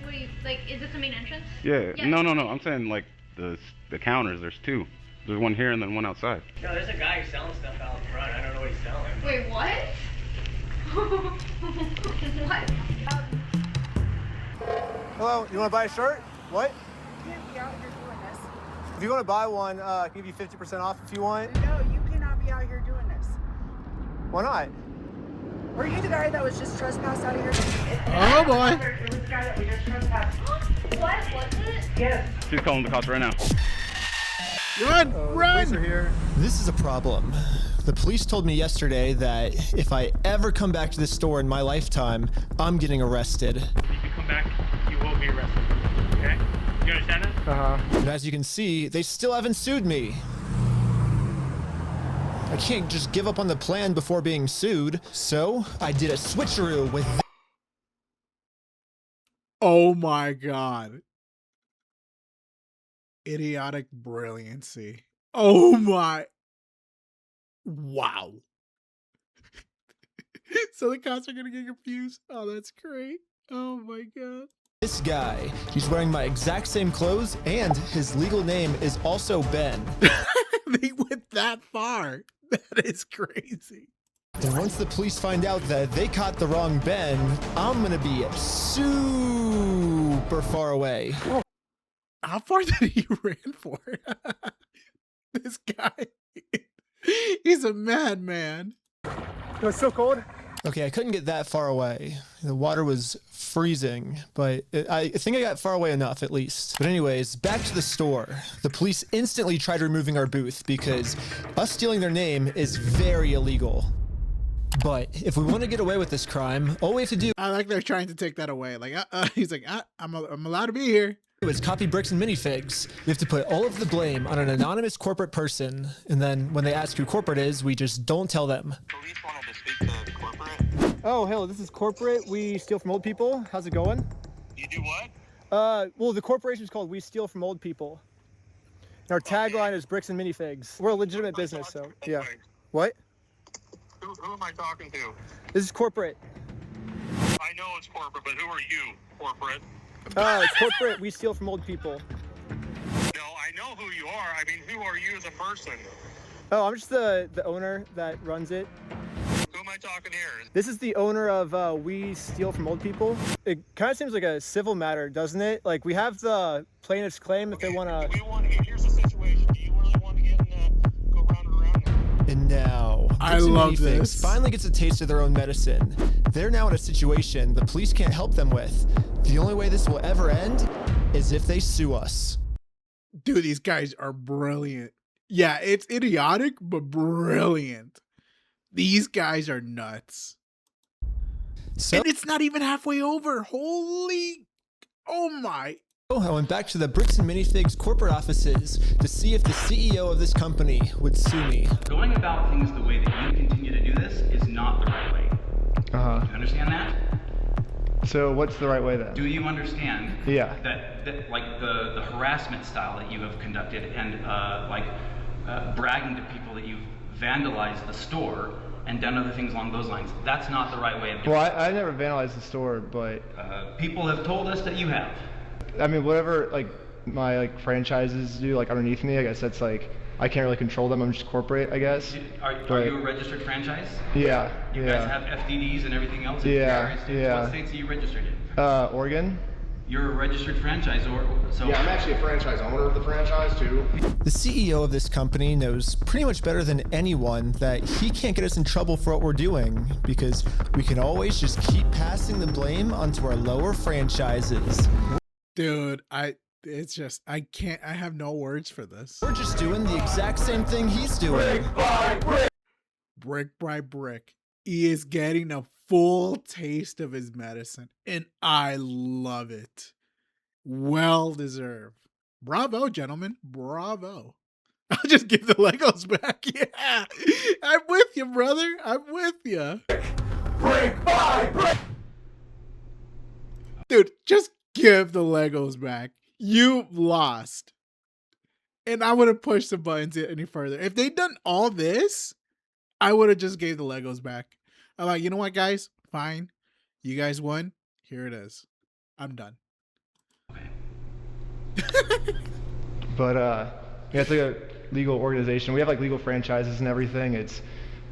What do you, like, is this the main entrance? Yeah. No. I'm saying like the counters. There's two. There's one here and then one outside. No, there's a guy who's selling stuff out front. I don't know what he's selling. Wait, what? What? Hello, you wanna buy a shirt? What? You can't be out here doing this. If you wanna buy one, I can give you 50% off if you want. No, you cannot be out here doing this. Why not? Were you the guy that was just trespassed out of here? Oh boy. It was the guy that we just trespassed. What was it? Yes. She's calling the cops right now. Run! Police are here. This is a problem. The police told me yesterday that if I ever come back to this store in my lifetime, I'm getting arrested. If you come back, you will be arrested. Okay? You understand that? Uh-huh. And as you can see, they still haven't sued me. I can't just give up on the plan before being sued, so I did a switcheroo with Oh my god. Idiotic brilliancy. Oh my. Wow. So the cops are gonna get confused. Oh, that's great. Oh my god. this guy. He's wearing my exact same clothes, and his legal name is also Ben. They went that far. That is crazy. And once the police find out that they caught the wrong Ben, I'm gonna be super far away. How far did he ran for? This guy, he's a madman. It was so cold. Okay, I couldn't get that far away. The water was freezing, but I think I got far away enough at least. But anyways, back to the store. The police instantly tried removing our booth because us stealing their name is very illegal. But if we want to get away with this crime, all we have to do— I like they're trying to take that away. Like, he's like, I'm allowed to be here. It's copy bricks and minifigs. We have to put all of the blame on an anonymous corporate person, and then when they ask who corporate is, we just don't tell them. Police wanted to speak to corporate. Oh, hello, this is corporate. We steal from old people. How's it going? You do what? Well, the corporation is called We Steal From Old People. And our tagline is bricks and minifigs. We're a legitimate business, so yeah. What? Who am I talking to? This is corporate. I know it's corporate, but who are you, corporate? It's corporate. We steal from old people. No, I know who you are. I mean, who are you as a person? Oh, I'm just the owner that runs it. Who am I talking here? This is the owner of We Steal From Old People. It kind of seems like a civil matter, doesn't it? Like, we have the plaintiff's claim if they want to... Here's the situation. Do you really want to get in go round and around now? And now, I love this. Finally gets a taste of their own medicine. They're now in a situation the police can't help them with. The only way this will ever end is if they sue us. Dude, these guys are brilliant. Yeah, it's idiotic, but brilliant. These guys are nuts. And it's not even halfway over. Holy, oh my. I went back to the Bricks and Minifigs corporate offices to see if the CEO of this company would sue me. Going about things the way that you continue to do this is not the right way. Uh-huh. Do you understand that? So what's the right way then? Do you understand Yeah. that like the harassment style that you have conducted and bragging to people that you've vandalized the store and done other things along those lines. That's not the right way of doing Well, it. I never vandalized the store, but People have told us that you have. I mean, whatever like my franchises do like underneath me, I guess that's like I can't really control them. I'm just corporate, I guess. Are you a registered franchise? Yeah. You yeah. guys have FDDs and everything else? in Yeah, various states? yeah. What states are you registered in? Oregon. You're a registered franchisor, so... Yeah, I'm actually a franchise owner of the franchise too. The CEO of this company knows pretty much better than anyone that he can't get us in trouble for what we're doing because we can always just keep passing the blame onto our lower franchises. Dude, it's just, I have no words for this. We're just doing the exact same thing he's doing. Brick by brick. He is getting a full taste of his medicine, and I love it. Well deserved. Bravo, gentlemen. Bravo. I'll just give the Legos back. Yeah. I'm with you, brother. I'm with you. Brick by brick. Dude, just give the Legos back. You lost. And I would have pushed the buttons any further. If they'd done all this, I would have just gave the Legos back. I'm like, you know what, guys? Fine. You guys won. Here it is. I'm done. But yeah, it's like a legal organization. We have like legal franchises and everything. It's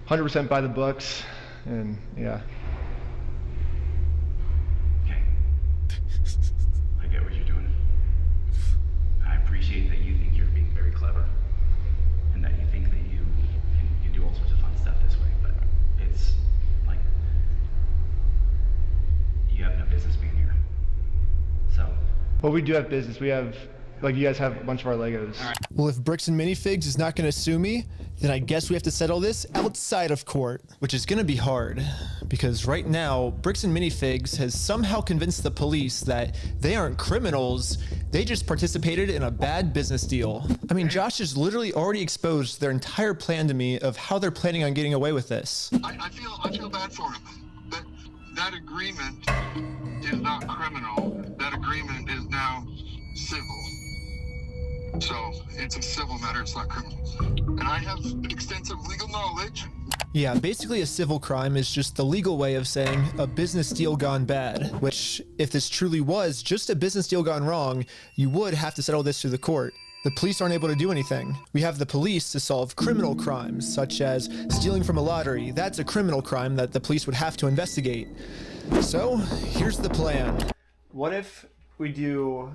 100% by the books, and yeah. I get what you're doing. I appreciate that you think you're being very clever and that you think that you can do all sorts of fun stuff this way, but it's like you have no business being here. So. Well, we do have business. We have, like, you guys have a bunch of our Legos. Well, if Bricks and Minifigs is not going to sue me, then I guess we have to settle this outside of court, which is going to be hard because right now, Bricks and Minifigs has somehow convinced the police that they aren't criminals. They just participated in a bad business deal. I mean, Josh has literally already exposed their entire plan to me of how they're planning on getting away with this. I feel bad for him. That agreement is not criminal. That agreement is now civil. So it's a civil matter, it's not criminal. And I have extensive legal knowledge. Yeah, basically a civil crime is just the legal way of saying a business deal gone bad, which if this truly was just a business deal gone wrong, you would have to settle this through the court. The police aren't able to do anything. We have the police to solve criminal crimes, such as stealing from a lottery. That's a criminal crime that the police would have to investigate. So, here's the plan. What if we do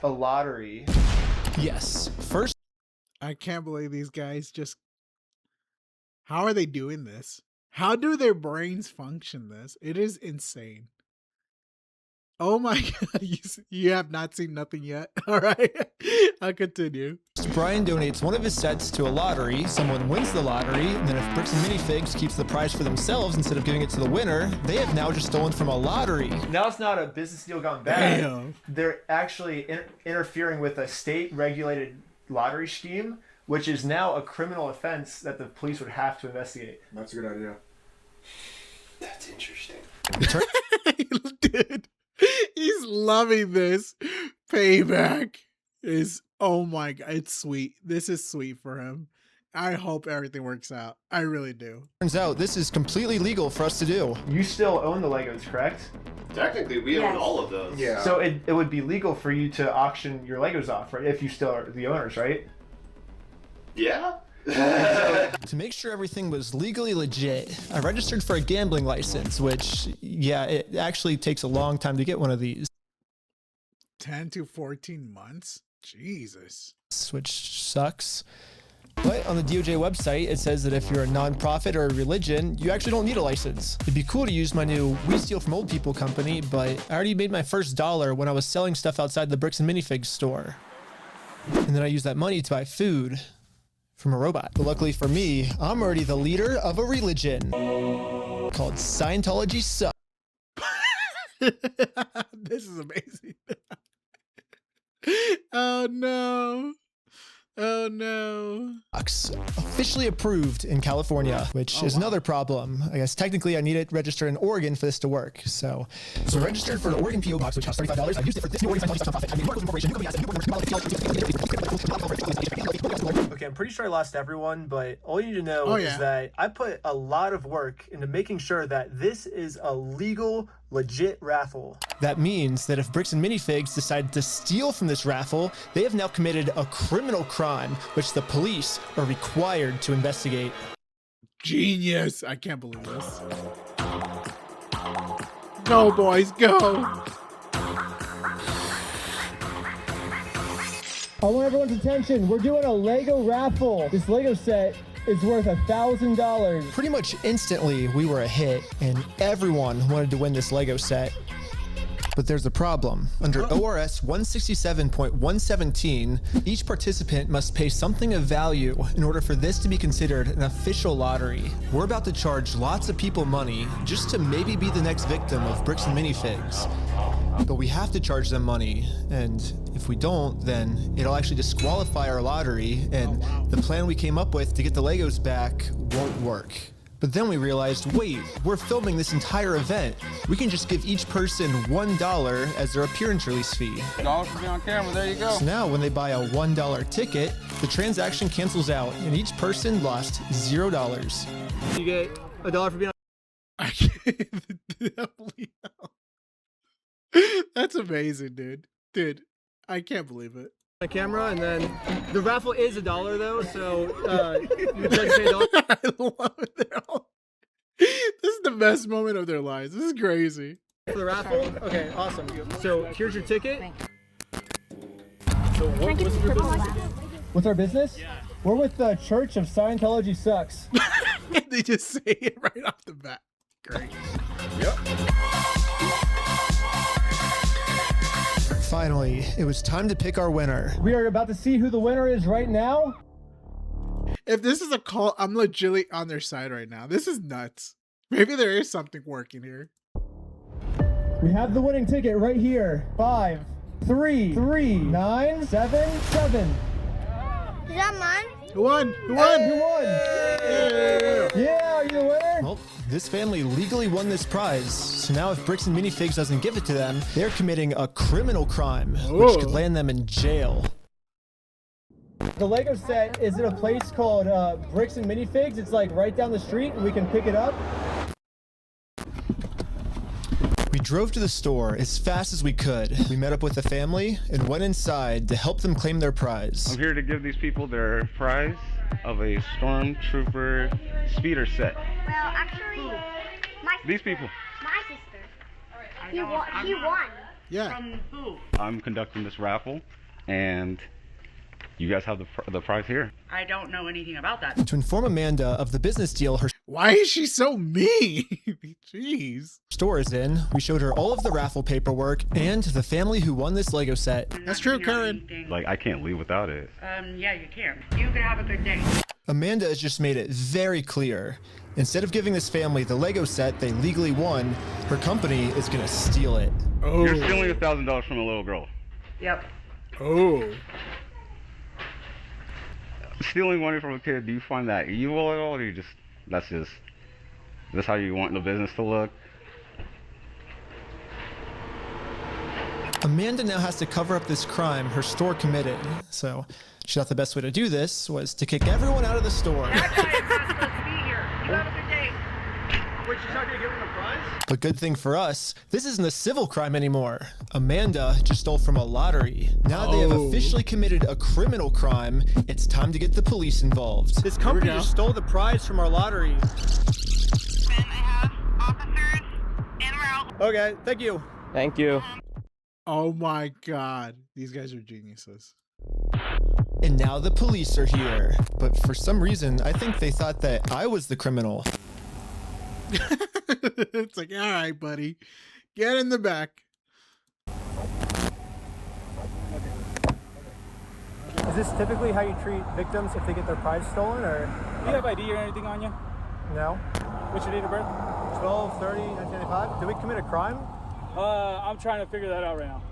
a lottery? Yes. First, I can't believe these guys just... How are they doing this? How do their brains function this? It is insane. Oh my god, you have not seen nothing yet? All right, I'll continue. Brian donates one of his sets to a lottery, someone wins the lottery, and then if Bricks and Minifigs keeps the prize for themselves instead of giving it to the winner, they have now just stolen from a lottery. Now it's not a business deal gone bad. Damn. They're actually interfering with a state-regulated lottery scheme, which is now a criminal offense that the police would have to investigate. That's a good idea. That's interesting. Dude, he's loving this. Payback is, oh my god, it's sweet. This is sweet for him. I hope everything works out. I really do. Turns out this is completely legal for us to do. You still own the Legos, correct? Technically, we own all of those. Yeah. So it would be legal for you to auction your Legos off, right? If you still are the owners, right? Yeah. To make sure everything was legally legit, I registered for a gambling license, which, yeah, it actually takes a long time to get one of these. 10 to 14 months? Jesus. Which sucks. But on the DOJ website, it says that if you're a nonprofit or a religion, you actually don't need a license. It'd be cool to use my new We Steal From Old People company, but I already made my first dollar when I was selling stuff outside the Bricks and Minifigs store. And then I used that money to buy food from a robot. But luckily for me, I'm already the leader of a religion called Scientology Sucks. This is amazing. Oh no. Oh no. Officially approved in California, which is another problem. I guess technically I need it registered in Oregon for this to work. So registered for an Oregon PO box, which costs $35. I used it for this new Oregon nonprofit. I mean, Marcos Corporation. Okay, I'm pretty sure I lost everyone, but all you need to know is that I put a lot of work into making sure that this is a legal, legit raffle. That means that if Bricks and Minifigs decide to steal from this raffle, they have now committed a criminal crime, which the police are required to investigate. Genius. I can't believe this. Go, boys, go. I want everyone's attention. We're doing a Lego raffle. This Lego set is worth $1,000. Pretty much instantly, we were a hit, and everyone wanted to win this Lego set. But there's a problem. Under ORS 167.117, each participant must pay something of value in order for this to be considered an official lottery. We're about to charge lots of people money just to maybe be the next victim of Bricks and Minifigs. But we have to charge them money, and if we don't, then it'll actually disqualify our lottery, and the plan we came up with to get the Legos back won't work. But then we realized, wait, we're filming this entire event. We can just give each person $1 as their appearance release fee. $1 for being on camera, there you go. So now when they buy a $1 ticket, the transaction cancels out, and each person lost $0. You get $1 for being on I can't believe that. That's amazing, dude. Dude, I can't believe it. camera, and then the raffle is $1 though, so you just pay $1. I love it. This is the best moment of their lives. This is crazy. For the raffle? Okay, awesome. So here's your ticket. So what's your business? What's our business? Yeah. We're with the Church of Scientology Sucks. They just say it right off the bat. Great. Yep. Finally, it was time to pick our winner. We are about to see who the winner is right now. If this is a call, I'm legitimately on their side right now. This is nuts. Maybe there is something working here. We have the winning ticket right here. 5, 3, 3, 9, 7, 7. Is that mine? Who won? Who won? Who won? Yeah, are you the winner? Well, this family legally won this prize, so now if Bricks and Minifigs doesn't give it to them, they're committing a criminal crime, which could land them in jail. The Lego set is at a place called Bricks and Minifigs. It's like right down the street, and we can pick it up. We drove to the store as fast as we could. We met up with the family and went inside to help them claim their prize. I'm here to give these people their prize of a Stormtrooper speeder set. Well, actually, These people. my sister. He won. Yeah. From who? I'm conducting this raffle, and you guys have the prize here. I don't know anything about that. To inform Amanda of the business deal her Why is she so mean? Jeez. store is in, we showed her all of the raffle paperwork and the family who won this Lego set. That's true, Karen. Like, I can't leave without it. Yeah, you can. You can have a good day. Amanda has just made it very clear. Instead of giving this family the Lego set they legally won, her company is gonna steal it. Oh. You're stealing $1,000 from a little girl. Yep. Oh. Stealing money from a kid, do you find that evil at all, or you that's how you want the business to look? Amanda now has to cover up this crime her store committed, so she thought the best way to do this was to kick everyone out of the store. That guy is not supposed to be here. You have a good day. Wait, she's not gonna give him a prize? But good thing for us, this isn't a civil crime anymore. Amanda just stole from a lottery. Now they have officially committed a criminal crime. It's time to get the police involved. This company just stole the prize from our lottery. Okay, thank you. Thank you. Oh my god. These guys are geniuses. And now the police are here. But for some reason, I think they thought that I was the criminal. It's like, all right, buddy. Get in the back. Is this typically how you treat victims if they get their prize stolen, or? Do you have ID or anything on you? No. What's your date of birth? 12/30/1995. Did we commit a crime? I'm trying to figure that out right now.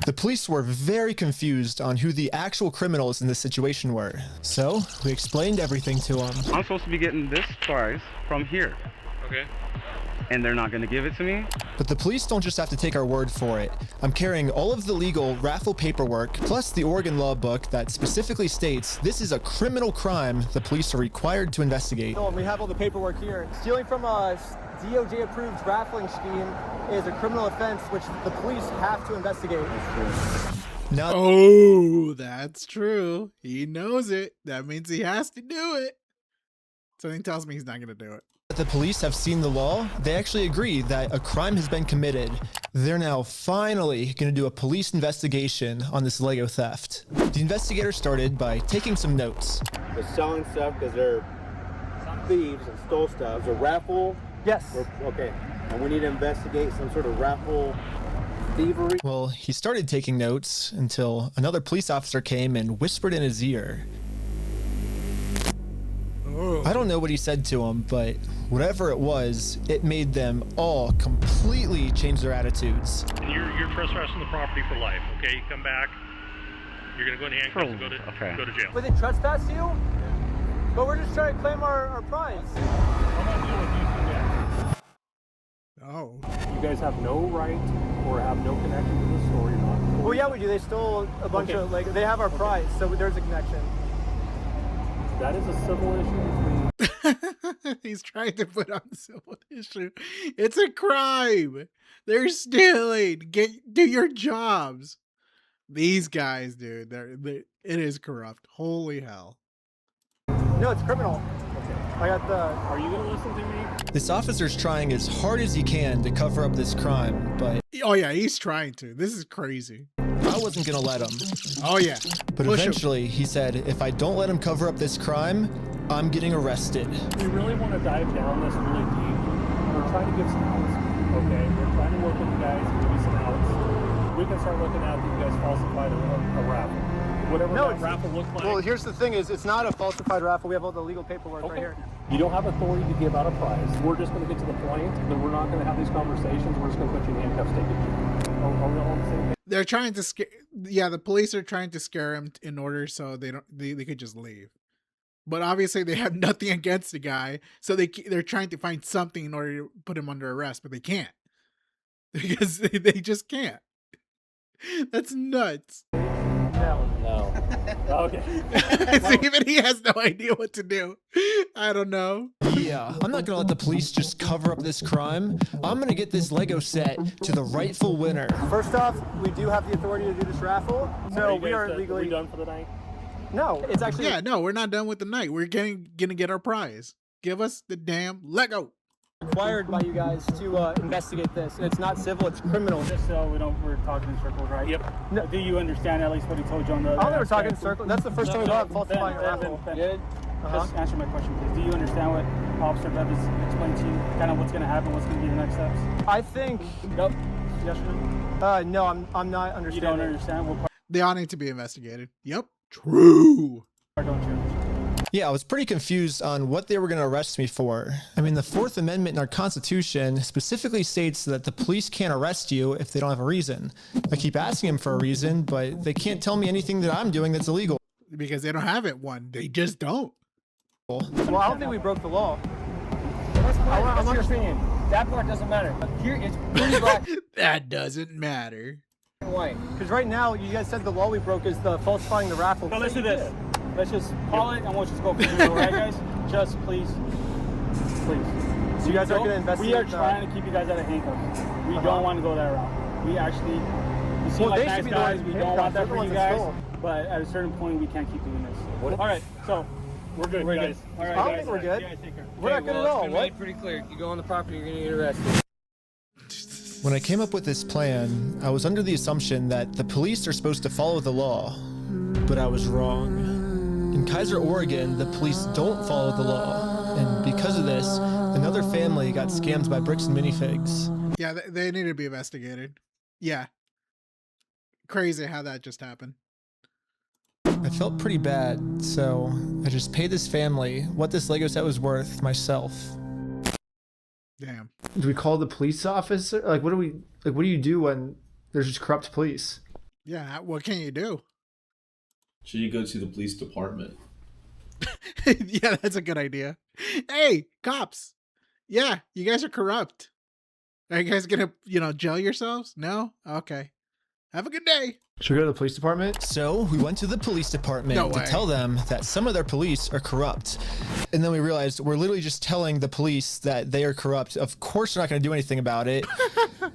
The police were very confused on who the actual criminals in this situation were. So we explained everything to them. I'm supposed to be getting this prize from here. Okay. And they're not going to give it to me? But the police don't just have to take our word for it. I'm carrying all of the legal raffle paperwork, plus the Oregon law book that specifically states this is a criminal crime the police are required to investigate. So we have all the paperwork here. Stealing from a DOJ-approved raffling scheme is a criminal offense which the police have to investigate. Now, oh, that's true. He knows it. That means he has to do it. Something tells me he's not going to do it. the police have seen the law, they actually agree that a crime has been committed. They're now finally going to do a police investigation on this Lego theft. The investigators started by taking some notes. They're selling stuff because they're thieves and stole stuff. It's a raffle? Yes. Okay. And we need to investigate some sort of raffle thievery. Well, he started taking notes until another police officer came and whispered in his ear. I don't know what he said to him, but whatever it was, it made them all completely change their attitudes. You're trespassing the property for life, okay? You come back, you're gonna go in handcuffs and go to jail. But they trespass you? But we're just trying to claim our prize. Oh. You guys have no right or have no connection to the store, you're not. Well, yeah, we do. They stole a bunch of, like, they have our prize, so there's a connection. That is a civil issue between... He's trying to put on a civil issue. It's a crime. They're stealing. Do your jobs. These guys, dude, it is corrupt. Holy hell. No, it's criminal. I got the... Are you going to listen to me? This officer's trying as hard as he can to cover up this crime, but... Oh yeah, he's trying to. This is crazy. I wasn't gonna let him. Oh yeah. But eventually he said, if I don't let him cover up this crime, I'm getting arrested. We really want to dive down this really deep. We're trying to give some outs, okay? We're trying to work with you guys and give you some outs. We can start looking at that you guys falsified a raffle. Whatever that raffle looked like. Well, here's the thing is, it's not a falsified raffle. We have all the legal paperwork right here. You don't have authority to give out a prize. We're just going to get to the point that we're not going to have these conversations. We're just going to put you in handcuffs, take you to jail. Are we all on the same page? They're trying to scare. Yeah, the police are trying to scare him in order so they could just leave. But obviously they have nothing against the guy, so they're trying to find something in order to put him under arrest, but they can't because they just can't. That's nuts. No. Okay. Even he has no idea what to do. I don't know. Yeah, I'm not gonna let the police just cover up this crime. I'm gonna get this Lego set to the rightful winner. First off, we do have the authority to do this raffle, so we are legally... Are we done for the night? No, it's actually... Yeah, no, we're not done with the night. We're gonna get our prize. Give us the damn Lego. Required by you guys to investigate this. And it's not civil, it's criminal. Just so we're talking in circles, right? Yep. No. Do you understand at least what he told you on the... I don't think we're talking in circles. That's the first time we've had falsifying a raffle. Good. Just answer my question, please. Do you understand what Officer Bevis explained to you? Kind of what's going to happen, what's going to be the next steps? I think... Nope. Yes or no? No, I'm not understanding. You don't understand? What part? They all need to be investigated. Yep. True. Don't you understand? Yeah, I was pretty confused on what they were going to arrest me for. I mean, the Fourth Amendment in our Constitution specifically states that the police can't arrest you if they don't have a reason. I keep asking them for a reason, but they can't tell me anything that I'm doing that's illegal. Because they don't have it one. They just don't. Well, I don't think we broke the law. That's your opinion. That part doesn't matter. Here, it's pretty black. That doesn't matter. White. Because right now, you guys said the law we broke is the falsifying the raffle. No, let's do this. Let's just call it and we'll just go from there, all right, guys? Just please. So you guys are going to investigate? We are trying to keep you guys out of handcuffs. We don't want to go that route. We actually, you seem like nice guys. We don't want that for you guys. But at a certain point, we can't keep doing this. All right, so we're good, guys. All right, I don't think we're good. We're not good at all. It's pretty clear. You go on the property, you're going to get arrested. When I came up with this plan, I was under the assumption that the police are supposed to follow the law, but I was wrong. In Kaiser, Oregon, the police don't follow the law, and because of this, another family got scammed by bricks and minifigs. Yeah, they need to be investigated. Yeah. Crazy how that just happened. I felt pretty bad, so I just paid this family what this Lego set was worth myself. Damn. Do we call the police officer? Like, what do you do when there's just corrupt police? Yeah, what can you do? Should you go to the police department? Yeah, that's a good idea. Hey, cops. Yeah, you guys are corrupt. Are you guys gonna, jail yourselves? No? Okay. Have a good day. Should we go to the police department? So we went to the police department to tell them that some of their police are corrupt. And then we realized we're literally just telling the police that they are corrupt. Of course they're not going to do anything about it.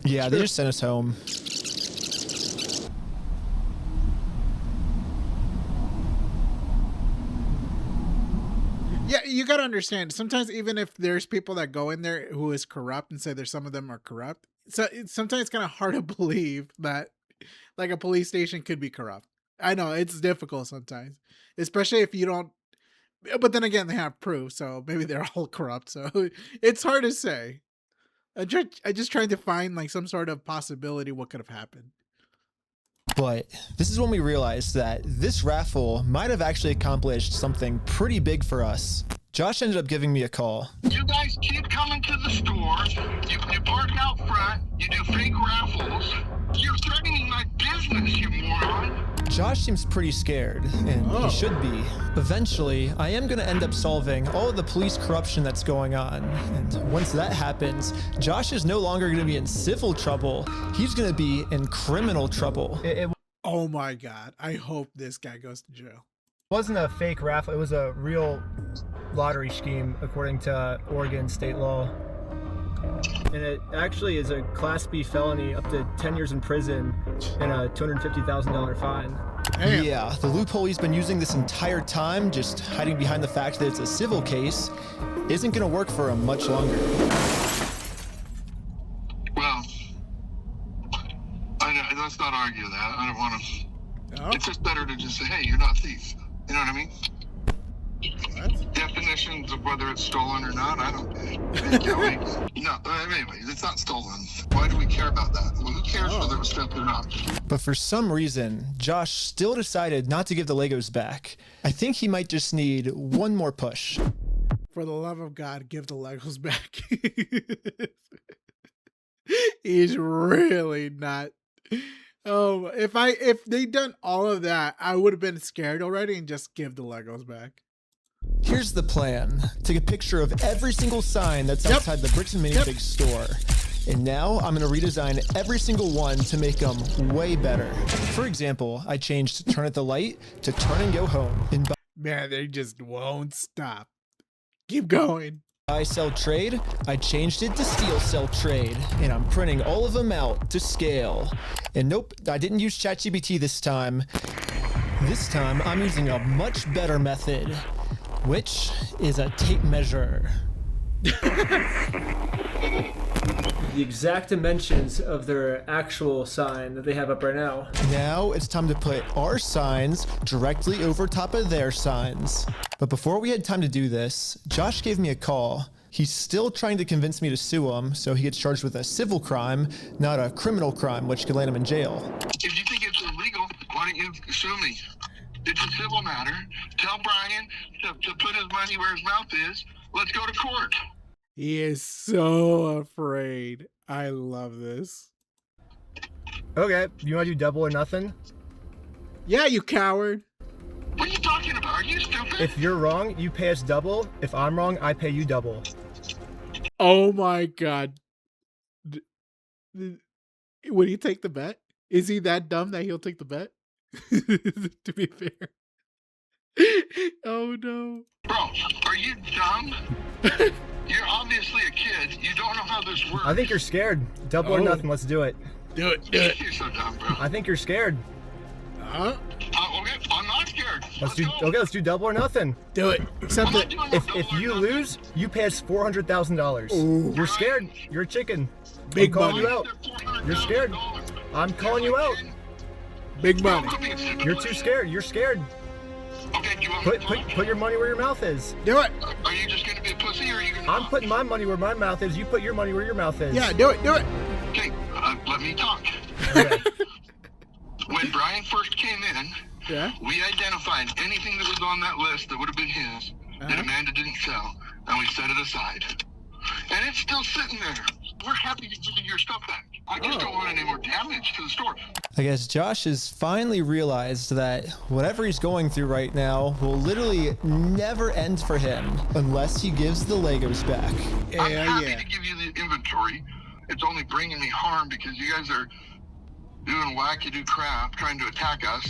Yeah, they just sent us home. Yeah, you got to understand. Sometimes even if there's people that go in there who is corrupt and say there's some of them are corrupt, so sometimes it's kind of hard to believe that like a police station could be corrupt. I know it's difficult sometimes, especially if you don't. But then again, they have proof, so maybe they're all corrupt. So it's hard to say. I just trying to find like some sort of possibility what could have happened. But this is when we realized that this raffle might have actually accomplished something pretty big for us. Josh ended up giving me a call. You guys keep coming to the store. You park out front. You do fake raffles. You're threatening my business, you moron. Josh seems pretty scared, and he should be. Eventually, I am going to end up solving all of the police corruption that's going on. And once that happens, Josh is no longer going to be in civil trouble. He's going to be in criminal trouble. Oh my God. I hope this guy goes to jail. It wasn't a fake raffle. It was a real lottery scheme, according to Oregon state law. And it actually is a Class B felony, up to 10 years in prison and a $250,000 fine. Damn. Yeah, the loophole he's been using this entire time, just hiding behind the fact that it's a civil case, isn't going to work for him much longer. Well, let's not argue that. I don't want to. Oh. It's just better to just say, hey, you're not a thief. You know what I mean? What? Definitions of whether it's stolen or not, I don't No, anyway, it's not stolen. Why do we care about that? Well, who cares whether it was stolen or not? But for some reason, Josh still decided not to give the Legos back. I think he might just need one more push. For the love of God, give the Legos back. He's really not. Oh, if they done all of that, I would have been scared already and just give the Legos back. Here's the plan. Take a picture of every single sign that's outside the Bricks and Minifigs store. And now I'm going to redesign every single one to make them way better. For example, I changed Turn at the Light to Turn and Go Home. Man, they just won't stop. Keep going. Buy, Sell, Trade, I changed it to Steal, Sell, Trade, and I'm printing all of them out to scale. And nope, I didn't use ChatGPT this time. This time, I'm using a much better method, which is a tape measure. The exact dimensions of their actual sign that they have up right now. Now it's time to put our signs directly over top of their signs. But before we had time to do this, Josh gave me a call. He's still trying to convince me to sue him so he gets charged with a civil crime, not a criminal crime, which could land him in jail. If you think it's illegal, why don't you sue me? It's a civil matter. Tell Brian to put his money where his mouth is. Let's go to court. He is so afraid. I love this. Okay, you want to do double or nothing? Yeah, you coward. What are you talking about? Are you stupid? If you're wrong, you pay us double. If I'm wrong, I pay you double. Oh my God. Would he take the bet? Is he that dumb that he'll take the bet? To be fair. Oh no. Bro, are you dumb? You're obviously a kid. You don't know how this works. I think you're scared. Double or nothing. Let's do it. Do it. Do it. You're so dumb, bro. I think you're scared. Okay, I'm not scared. Let's do double or nothing. Do it. Except that if you lose, you pay us $400,000. You're scared. You're a chicken. Big I'm calling money. you out. You're scared. I'm calling you out. Big money. You're too scared. You're scared. Okay, do you want me to Put your money where your mouth is. Do it. Are you just going to be a pussy or are you going to I'm putting my money where my mouth is. You put your money where your mouth is. Yeah, do it. Do it. Okay, let me talk. Okay. When Brian first came in, we identified anything that was on that list that would have been his that Amanda didn't sell, and we set it aside. And it's still sitting there. We're happy to give you your stuff back. I just don't want any more damage to the store. I guess Josh has finally realized that whatever he's going through right now will literally never end for him unless he gives the Legos back. I'm happy to give you the inventory. It's only bringing me harm because you guys are doing wackadoo crap trying to attack us.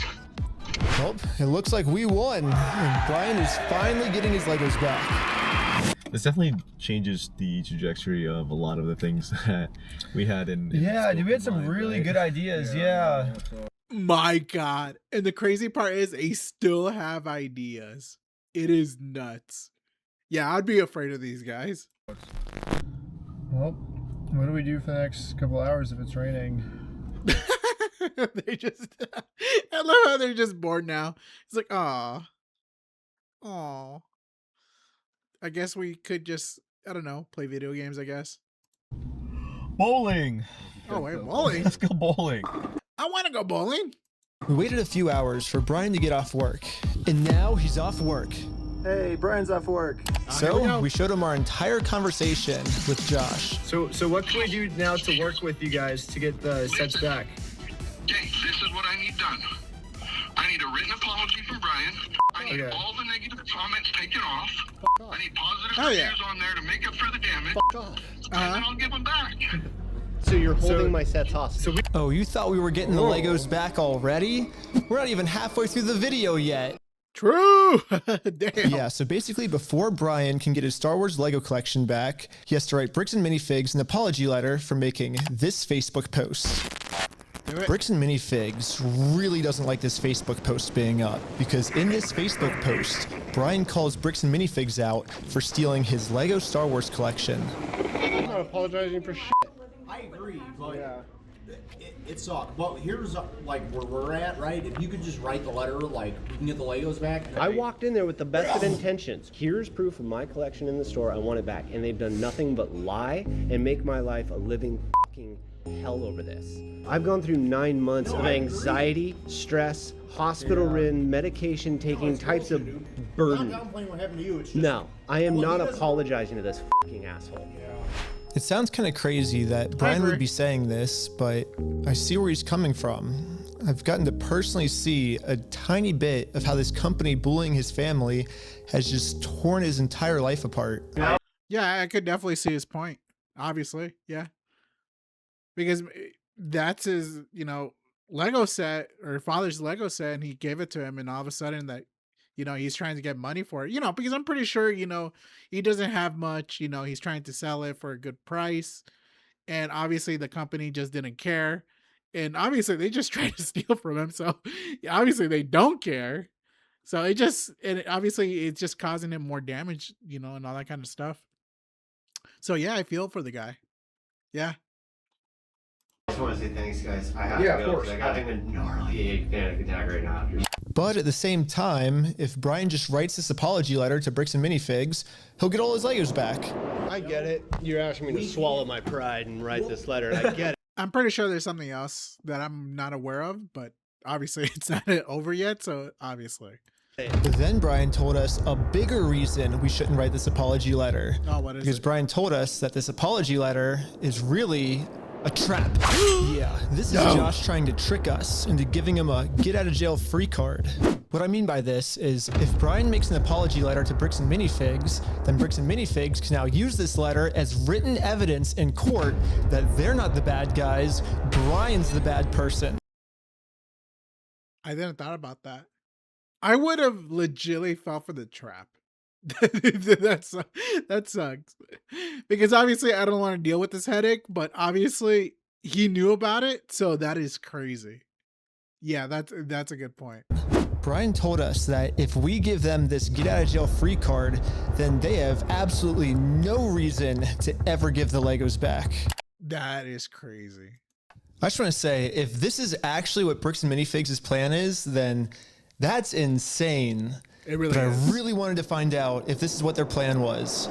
Well, it looks like we won, and Brian is finally getting his Legos back. This definitely changes the trajectory of a lot of the things that we had in yeah, dude, we had some really good ideas. Yeah. My God. And the crazy part is they still have ideas. It is nuts. Yeah, I'd be afraid of these guys. Well, what do we do for the next couple hours if it's raining? They just, I love how they're just bored now. It's like, aw. Aw. I guess we could just, I don't know, play video games, I guess. Bowling. Oh, wait, bowling? Let's go bowling. I want to go bowling. We waited a few hours for Brian to get off work, and now he's off work. Hey, Brian's off work. So we showed him our entire conversation with Josh. So what can we do now to work with you guys to get the sets back? Okay, this is what I need done. I need a written apology from Brian. I need all the negative comments taken off. I need positive reviews on there to make up for the damage. And then I'll give them back. So you're holding my sets hostage. Oh, you thought we were getting the Legos back already? We're not even halfway through the video yet. True. Damn. Yeah, so basically before Brian can get his Star Wars Lego collection back, he has to write Bricks and Minifigs an apology letter for making this Facebook post. Bricks and Minifigs really doesn't like this Facebook post being up because in this Facebook post, Brian calls Bricks and Minifigs out for stealing his Lego Star Wars collection. I'm not apologizing for shit. I agree, but it sucked. But here's like where we're at, right? If you could just write the letter, like we can get the Legos back. I walked in there with the best of intentions. Here's proof of my collection in the store. I want it back, and they've done nothing but lie and make my life a living fucking hell over this. I've gone through 9 months of anxiety, stress, hospital-ridden, medication-taking types of burden. I'm downplaying what happened to you. It's just, No, I am not apologizing to this fucking asshole. It sounds kind of crazy that Brian would be saying this, but I see where he's coming from. I've gotten to personally see a tiny bit of how this company bullying his family has just torn his entire life apart. Yeah, I could definitely see his point. Obviously, yeah. Because that's his, Lego set, or father's Lego set, and he gave it to him, and all of a sudden that, he's trying to get money for it, because I'm pretty sure, he doesn't have much, he's trying to sell it for a good price. And obviously the company just didn't care. And obviously they just tried to steal from him. So obviously they don't care. So obviously it's just causing him more damage, and all that kind of stuff. So yeah, I feel for the guy. Yeah. I just want to say thanks, guys. I have to go because I got a gnarly panic attack right now. But at the same time, if Brian just writes this apology letter to Bricks and Minifigs, he'll get all his Legos back. I get it. You're asking me to swallow my pride and write this letter, and I get it. I'm pretty sure there's something else that I'm not aware of, but obviously it's not over yet, so obviously. But then Brian told us a bigger reason we shouldn't write this apology letter. Oh, what is it? Because Brian told us that this apology letter is really a trap. Yeah, this is Josh trying to trick us into giving him a get-out-of-jail-free card. What I mean by this is if Brian makes an apology letter to Bricks and Minifigs, then Bricks and Minifigs can now use this letter as written evidence in court that they're not the bad guys, Brian's the bad person. I didn't thought about that. I would have legitimately fell for the trap. That sucks. Because obviously I don't want to deal with this headache, but obviously he knew about it, so that is crazy. Yeah, that's a good point. Brian told us that if we give them this get-out-of-jail-free card, then they have absolutely no reason to ever give the Legos back. That is crazy. I just want to say, if this is actually what Bricks and Minifigs' plan is, then that's insane. It really but is. I really wanted to find out if this is what their plan was.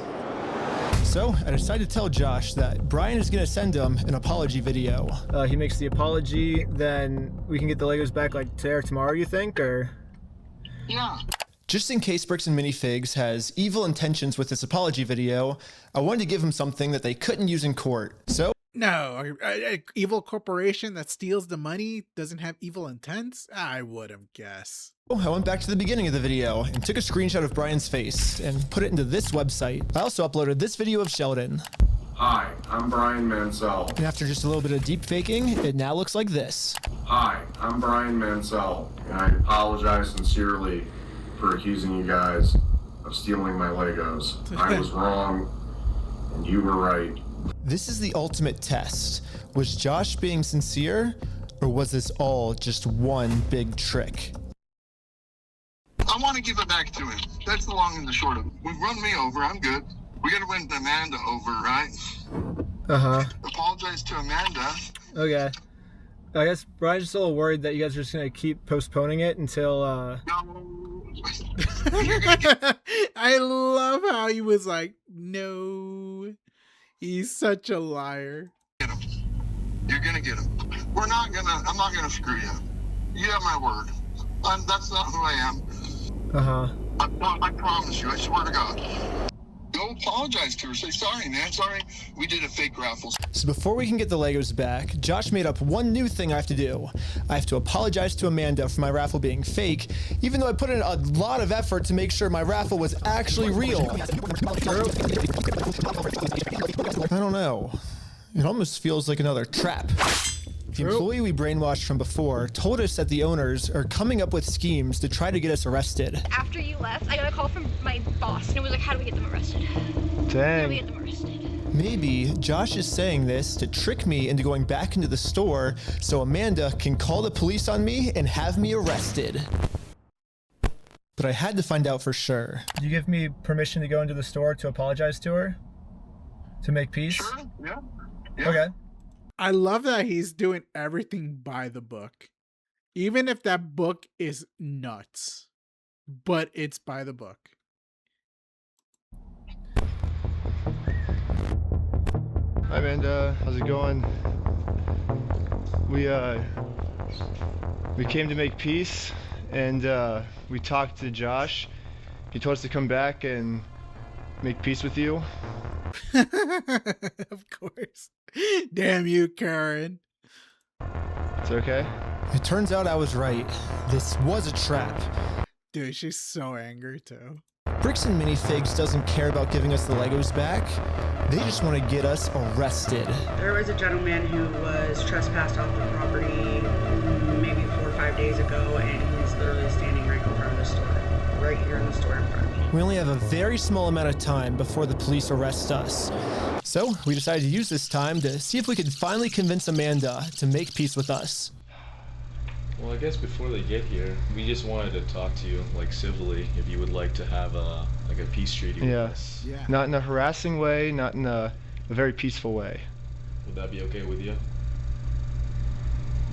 So I decided to tell Josh that Brian is going to send him an apology video. He makes the apology, then we can get the Legos back like today or tomorrow, you think, or? Yeah. Just in case Bricks and Minifigs has evil intentions with this apology video, I wanted to give him something that they couldn't use in court. So No, a evil corporation that steals the money doesn't have evil intents? I wouldn't guess. I went back to the beginning of the video and took a screenshot of Brian's face and put it into this website. I also uploaded this video of Sheldon. Hi, I'm Brian Mansell. And after just a little bit of deep faking, it now looks like this. Hi, I'm Brian Mansell, and I apologize sincerely for accusing you guys of stealing my Legos. I was wrong, and you were right. This is the ultimate test. Was Josh being sincere, or was this all just one big trick? I want to give it back to him. That's the long and the short of it. We've run me over. I'm good. We got to win Amanda over, right? Uh-huh. Apologize to Amanda. Okay. I guess Brian's just a little worried that you guys are just going to keep postponing it until, I love how he was like, no. He's such a liar. You're gonna get him. I'm not gonna screw you. You have my word. That's not who I am. Uh-huh. I promise you, I swear to God. Go apologize to her. Say, sorry, man. Sorry. We did a fake raffle. So before we can get the Legos back, Josh made up one new thing I have to do. I have to apologize to Amanda for my raffle being fake, even though I put in a lot of effort to make sure my raffle was actually real. I don't know. It almost feels like another trap. The employee we brainwashed from before told us that the owners are coming up with schemes to try to get us arrested. After you left, I got a call from my boss, and it was like, how do we get them arrested? How do we get them arrested? Maybe Josh is saying this to trick me into going back into the store so Amanda can call the police on me and have me arrested. But I had to find out for sure. Do you give me permission to go into the store to apologize to her? To make peace? Sure, yeah. Okay. I love that he's doing everything by the book. Even if that book is nuts. But it's by the book. Hi Amanda, how's it going? We came to make peace, and we talked to Josh. He told us to come back and make peace with you. Of course. Damn you, Karen. It's okay. It turns out I was right. This was a trap. Dude, she's so angry too. Bricks and Minifigs doesn't care about giving us the Legos back. They just want to get us arrested. There was a gentleman who was trespassed off the property maybe 4 or 5 days ago, and he's literally standing right in front of the store. Right here in the store in front of me. We only have a very small amount of time before the police arrest us. So we decided to use this time to see if we could finally convince Amanda to make peace with us. Well, I guess before they get here, we just wanted to talk to you, like civilly, if you would like to have a peace treaty with us. Yeah. Not in a harassing way, not in a very peaceful way. Would that be okay with you?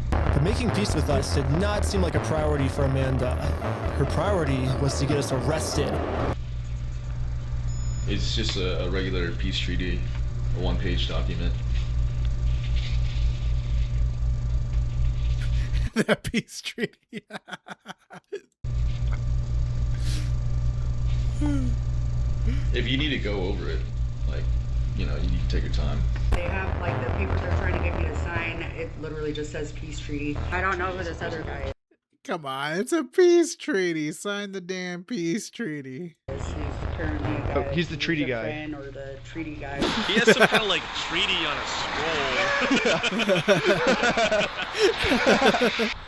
But making peace with us did not seem like a priority for Amanda. Her priority was to get us arrested. It's just a regular peace treaty, a one-page document. That peace treaty. If you need to go over it, like, you know, you need to take your time. They have, like, the papers they're trying to get me to sign. It literally just says peace treaty. I don't know who this other guy is. Come on, it's a peace treaty. Sign the damn peace treaty. He's apparently a guy he's the treaty guy. friend or the treaty guy. He has some kind of like treaty on a scroll.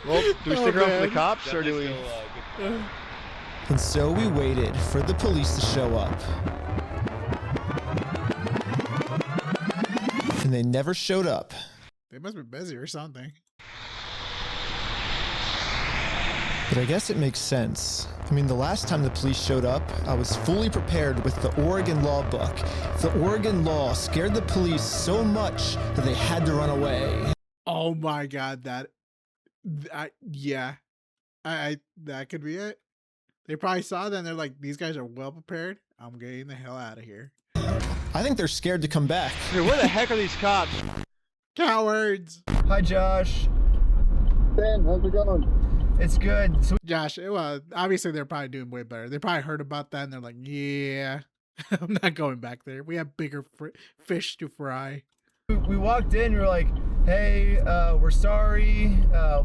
Well, do we stick around for the cops, or do we? And so we waited for the police to show up. And they never showed up. They must be busy or something. But I guess it makes sense. I mean, the last time the police showed up, I was fully prepared with the Oregon law book. The Oregon law scared the police so much that they had to run away. Oh my God, that could be it. They probably saw that and they're like, these guys are well prepared. I'm getting the hell out of here. I think they're scared to come back. Dude, where the heck are these cops? Cowards. Hi, Josh. Ben, how's it going? It's good. So Josh, well, obviously they're probably doing way better. They probably heard about that and they're like, yeah, I'm not going back there. We have bigger fish to fry. We walked in, we were like, hey, we're sorry.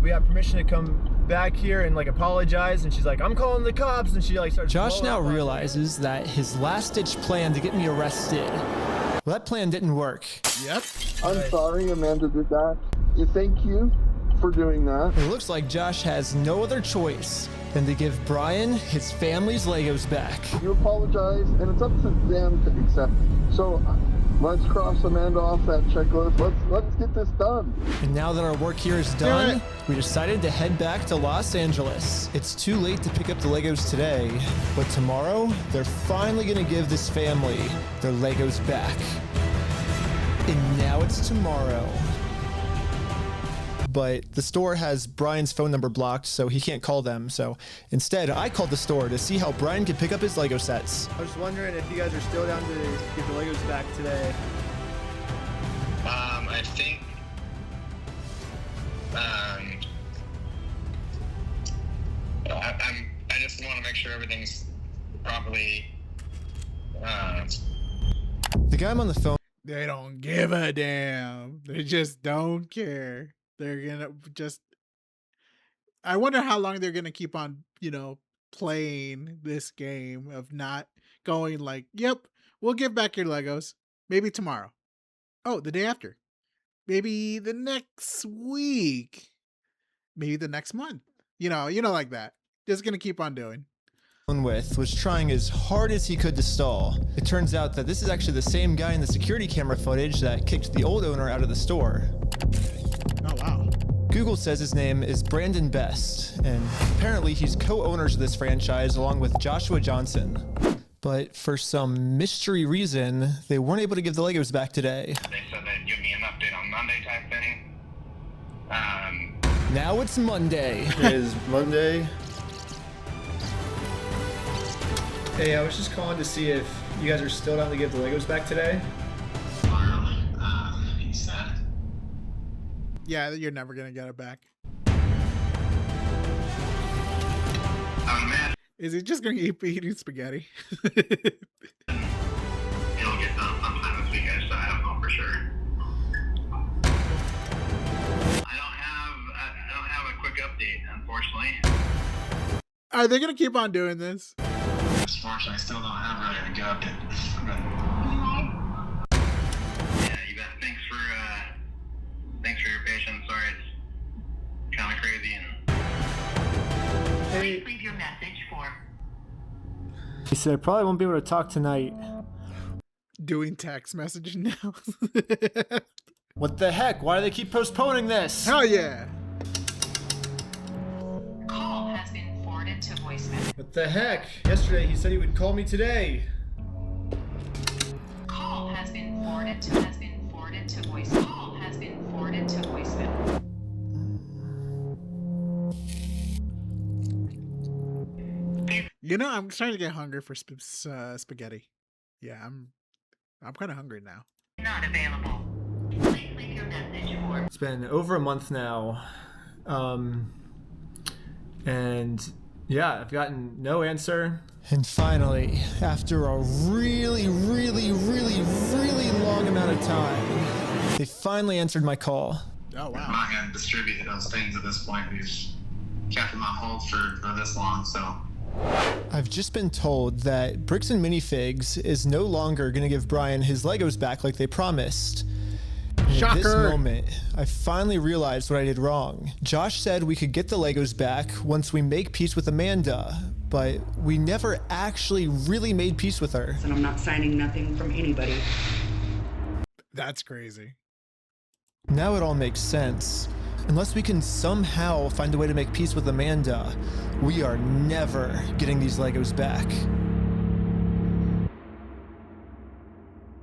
We have permission to come back here and like apologize. And she's like, I'm calling the cops. And she like starts. Josh now realizes that his last-ditch plan to get me arrested, well, that plan didn't work. Yep. I'm sorry Amanda did that. Thank you for doing that. It looks like Josh has no other choice than to give Brian his family's Legos back. You apologize, and it's up to them to accept. So let's cross Amanda off that checklist. Let's get this done. And now that our work here is done, we decided to head back to Los Angeles. It's too late to pick up the Legos today, but tomorrow they're finally gonna give this family their Legos back. And now it's tomorrow. But the store has Brian's phone number blocked, so he can't call them. So instead, I called the store to see how Brian could pick up his Lego sets. I was wondering if you guys are still down to get the Legos back today. I think. I just want to make sure everything's properly. The guy I'm on the phone. They don't give a damn. They just don't care. They're gonna just. I wonder how long they're gonna keep on, playing this game of not going like, yep, we'll give back your Legos. Maybe tomorrow. Oh, the day after. Maybe the next week. Maybe the next month. Like that. Just gonna keep on doing. With was trying as hard as he could to stall. It turns out that this is actually the same guy in the security camera footage that kicked the old owner out of the store. Oh, wow. Google says his name is Brandon Best, and apparently he's co-owners of this franchise along with Joshua Johnson. But for some mystery reason, they weren't able to give the Legos back today. They said they'd give me an update on Monday type thing. Now it's Monday. It is Monday. Hey, I was just calling to see if you guys are still down to give the Legos back today. He said. Yeah, you're never gonna get it back. Is he just gonna keep eating spaghetti? It'll get done sometime this weekend, so I don't know for sure. I don't have a quick update, unfortunately. Are they gonna keep on doing this? Unfortunately, I still don't have really a good update. Yeah, you bet. Thanks for your patience. Sorry, it's kind of crazy and. Hey. Leave your message for. He said I probably won't be able to talk tonight. Doing text messaging now. What the heck? Why do they keep postponing this? Hell yeah. Call has been forwarded to voicemail. What the heck? Yesterday he said he would call me today. Call has been forwarded to voicemail. Call has been forwarded to voicemail. I'm starting to get hungry for spaghetti. Yeah, I'm kind of hungry now. Not available. Please leave your message for. It's been over a month now. And yeah, I've gotten no answer. And finally, after a really long amount of time, they finally answered my call. Oh, wow. I'm not going to distribute those things at this point. We've kept them on hold for this long, so. I've just been told that Bricks and Minifigs is no longer going to give Brian his Legos back like they promised. Shocker. At this moment, I finally realized what I did wrong. Josh said we could get the Legos back once we make peace with Amanda, but we never actually really made peace with her. And I'm not signing nothing from anybody. That's crazy. Now it all makes sense. Unless we can somehow find a way to make peace with Amanda, we are never getting these Legos back.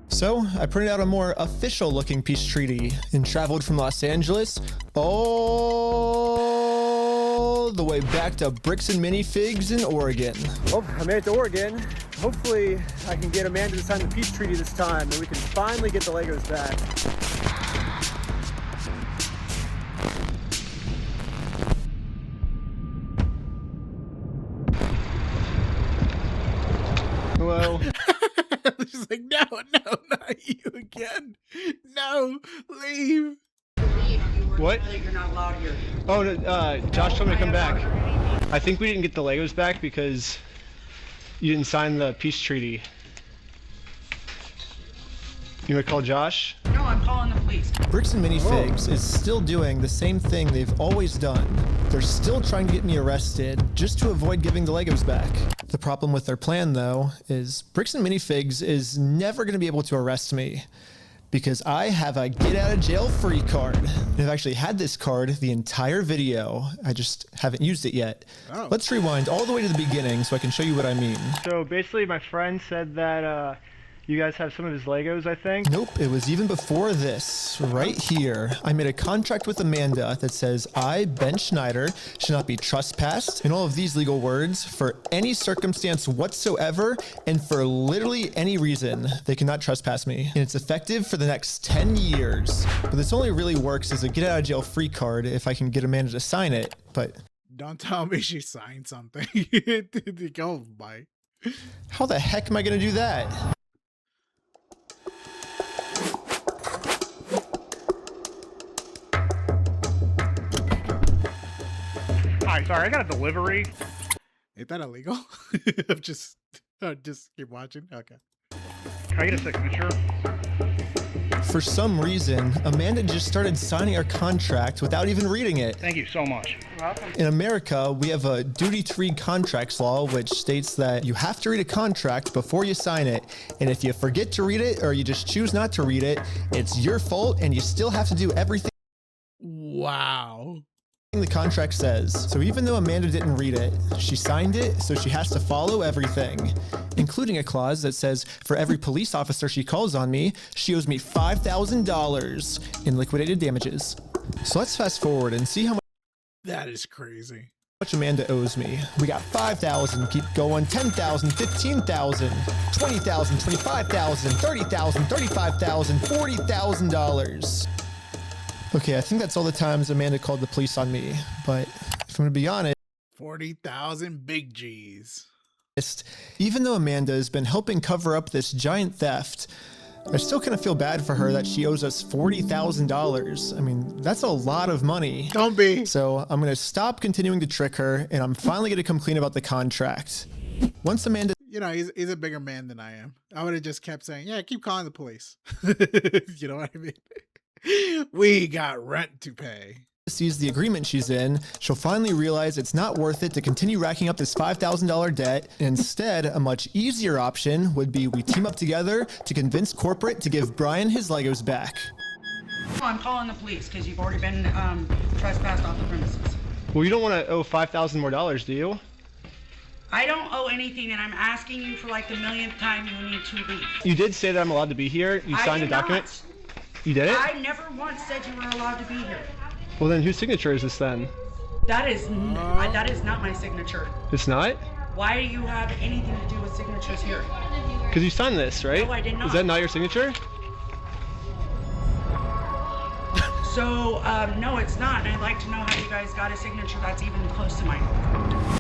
So I printed out a more official looking peace treaty and traveled from Los Angeles all the way back to Bricks and Minifigs in Oregon. Well, I made it to Oregon. Hopefully I can get Amanda to sign the peace treaty this time and we can finally get the Legos back. Hello. She's like, no, not you again. No. No, leave. What? You're not allowed here. Oh, no, Josh told me to come back. I think we didn't get the Legos back because you didn't sign the peace treaty. You want to call Josh? No, I'm calling the police. Bricks and Minifigs is still doing the same thing they've always done. They're still trying to get me arrested just to avoid giving the Legos back. The problem with their plan, though, is Bricks and Minifigs is never going to be able to arrest me because I have a get out of jail free card. I've actually had this card the entire video. I just haven't used it yet. Oh. Let's rewind all the way to the beginning so I can show you what I mean. So basically my friend said that you guys have some of his Legos, I think? Nope, it was even before this, right here. I made a contract with Amanda that says I, Ben Schneider, should not be trespassed, and all of these legal words, for any circumstance whatsoever, and for literally any reason. They cannot trespass me. And it's effective for the next 10 years. But this only really works as a get out of jail free card if I can get Amanda to sign it, but... Don't tell me she signed something. Go, bye. How the heck am I gonna do that? Hi, sorry, I got a delivery. Ain't that illegal? I'm just keep watching. Okay. Can I get a signature? For some reason, Amanda just started signing our contract without even reading it. Thank you so much. You're welcome. In America, we have a duty to read contracts law, which states that you have to read a contract before you sign it. And if you forget to read it or you just choose not to read it, it's your fault and you still have to do everything. Wow. The contract says. So even though Amanda didn't read it, she signed it, so she has to follow everything, including a clause that says for every police officer she calls on me, she owes me $5,000 in liquidated damages. So let's fast forward and see how much That is crazy. Amanda owes me. We got 5,000, keep going, 10,000, 15,000, 20,000, 25,000, 30,000, 35,000, $40,000. Okay, I think that's all the times Amanda called the police on me, but if I'm gonna be honest, 40,000 big G's. Even though Amanda has been helping cover up this giant theft, I still kind of feel bad for her that she owes us $40,000. I mean, that's a lot of money. Don't be. So I'm gonna stop continuing to trick her, and I'm finally gonna come clean about the contract. Once Amanda, You know, he's a bigger man than I am. I would have just kept saying, yeah, keep calling the police. You know what I mean? We got rent to pay. Sees the agreement she's in, she'll finally realize it's not worth it to continue racking up this $5,000 debt. Instead, a much easier option would be we team up together to convince corporate to give Brian his Legos back. I'm calling the police because you've already been trespassed off the premises. Well, you don't want to owe $5,000 more, do you? I don't owe anything, and I'm asking you for like the millionth time you need to leave. You did say that I'm allowed to be here. You signed a document. Not. You did it? I never once said you were allowed to be here. Well, then whose signature is this then? That is not my signature. It's not? Why do you have anything to do with signatures here? Because you signed this, right? No, I did not. Is that not your signature? So, no, it's not. And I'd like to know how you guys got a signature that's even close to mine.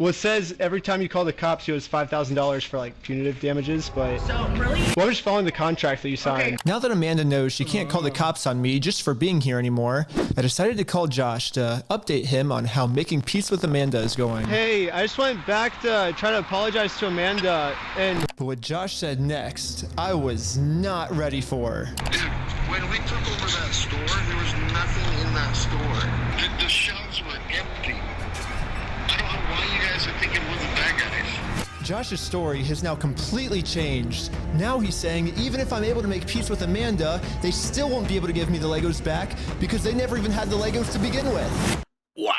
Well, it says every time you call the cops, you owe us $5,000 for like punitive damages, but... So, really? Well, I'm just following the contract that you signed. Okay. Now that Amanda knows she can't call the cops on me just for being here anymore, I decided to call Josh to update him on how making peace with Amanda is going. Hey, I just went back to try to apologize to Amanda, and... But what Josh said next, I was not ready for. When we took over that store, there was nothing in that store. The shelves were empty. I don't know why you guys are thinking we're the bad guys. Josh's story has now completely changed. Now he's saying even if I'm able to make peace with Amanda, they still won't be able to give me the Legos back because they never even had the Legos to begin with. What?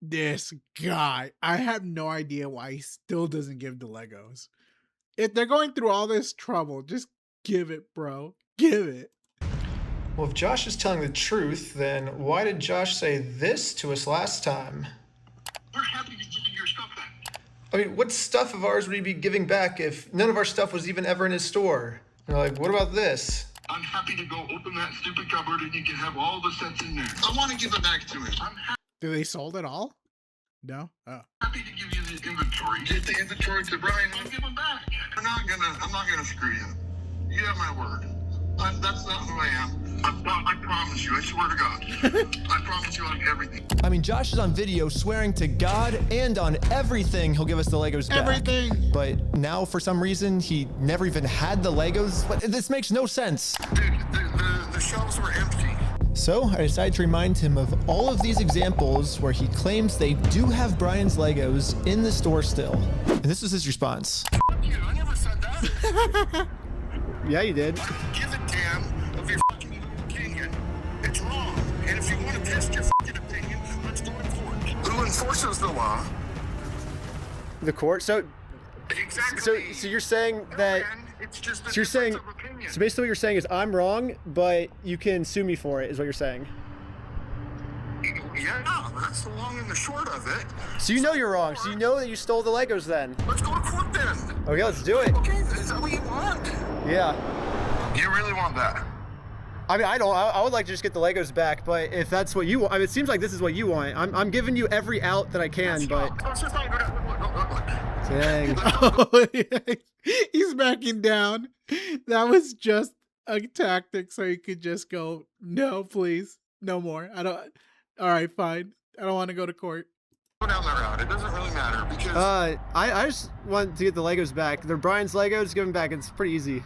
This guy, I have no idea why he still doesn't give the Legos. If they're going through all this trouble, just give it, bro. Give it. Well, if Josh is telling the truth, then why did Josh say this to us last time? We're happy to give you your stuff back. I mean, what stuff of ours would he be giving back if none of our stuff was even ever in his store? You're like, what about this? I'm happy to go open that stupid cupboard and you can have all the sets in there. I want to give it back to him. I'm Do they sold it all? No? Oh. happy to give you the inventory. Get the inventory to Brian. I'll give them back. I'm not gonna screw you. You have my word. That's not who I am. I promise you. I swear to God. I promise you on everything. I mean, Josh is on video swearing to God and on everything he'll give us the Legos back. Everything. But now, for some reason, he never even had the Legos. But this makes no sense. Dude, the shelves were empty. So I decided to remind him of all of these examples where he claims they do have Brian's Legos in the store still. And this was his response. Fuck you. I never said that. Yeah, you did. I don't give a damn of your fucking opinion. It's wrong. And if you want to test your fucking opinion, let's go to court. Who enforces the law? The court. So Exactly. so you're saying that. It's just a So you're saying. difference of opinion. So basically, what you're saying is I'm wrong, but you can sue me for it. Is what you're saying. Yeah, that's the long and the short of it. So you know you're wrong. So you know that you stole the Legos then. Let's go to court then. Okay, let's do it. Okay, is that what you want? Yeah. You really want that? I mean, I don't. I would like to just get the Legos back, but if that's what you want, I mean, it seems like this is what you want. I'm giving you every out that I can, but. Let's just not go to. Dang. Oh, yeah. He's backing down. That was just a tactic so he could just go, no, please, no more. I don't. All right, fine. I don't want to go to court. Go down that route. It doesn't really matter because. I just want to get the Legos back. They're Brian's Legos. Give them back. It's pretty easy.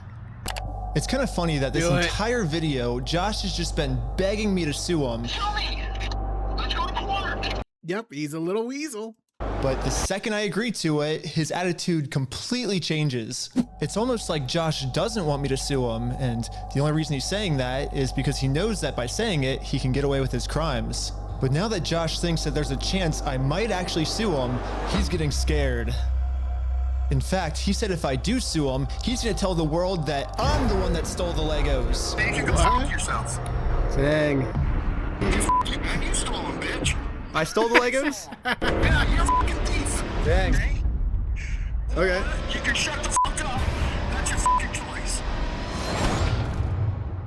It's kind of funny that this Do it. entire video, Josh has just been begging me to sue him. Tell me. Let's go to court. Yep, he's a little weasel. But the second I agree to it, his attitude completely changes. It's almost like Josh doesn't want me to sue him, and the only reason he's saying that is because he knows that by saying it, he can get away with his crimes. But now that Josh thinks that there's a chance I might actually sue him, he's getting scared. In fact, he said if I do sue him, he's gonna tell the world that I'm the one that stole the Legos. You can go fuck yourself. Dang. And you stole them, bitch. I stole the Legos? Yeah, you're a fucking thief. Dang. Okay. You can shut the fuck up. That's your fucking choice.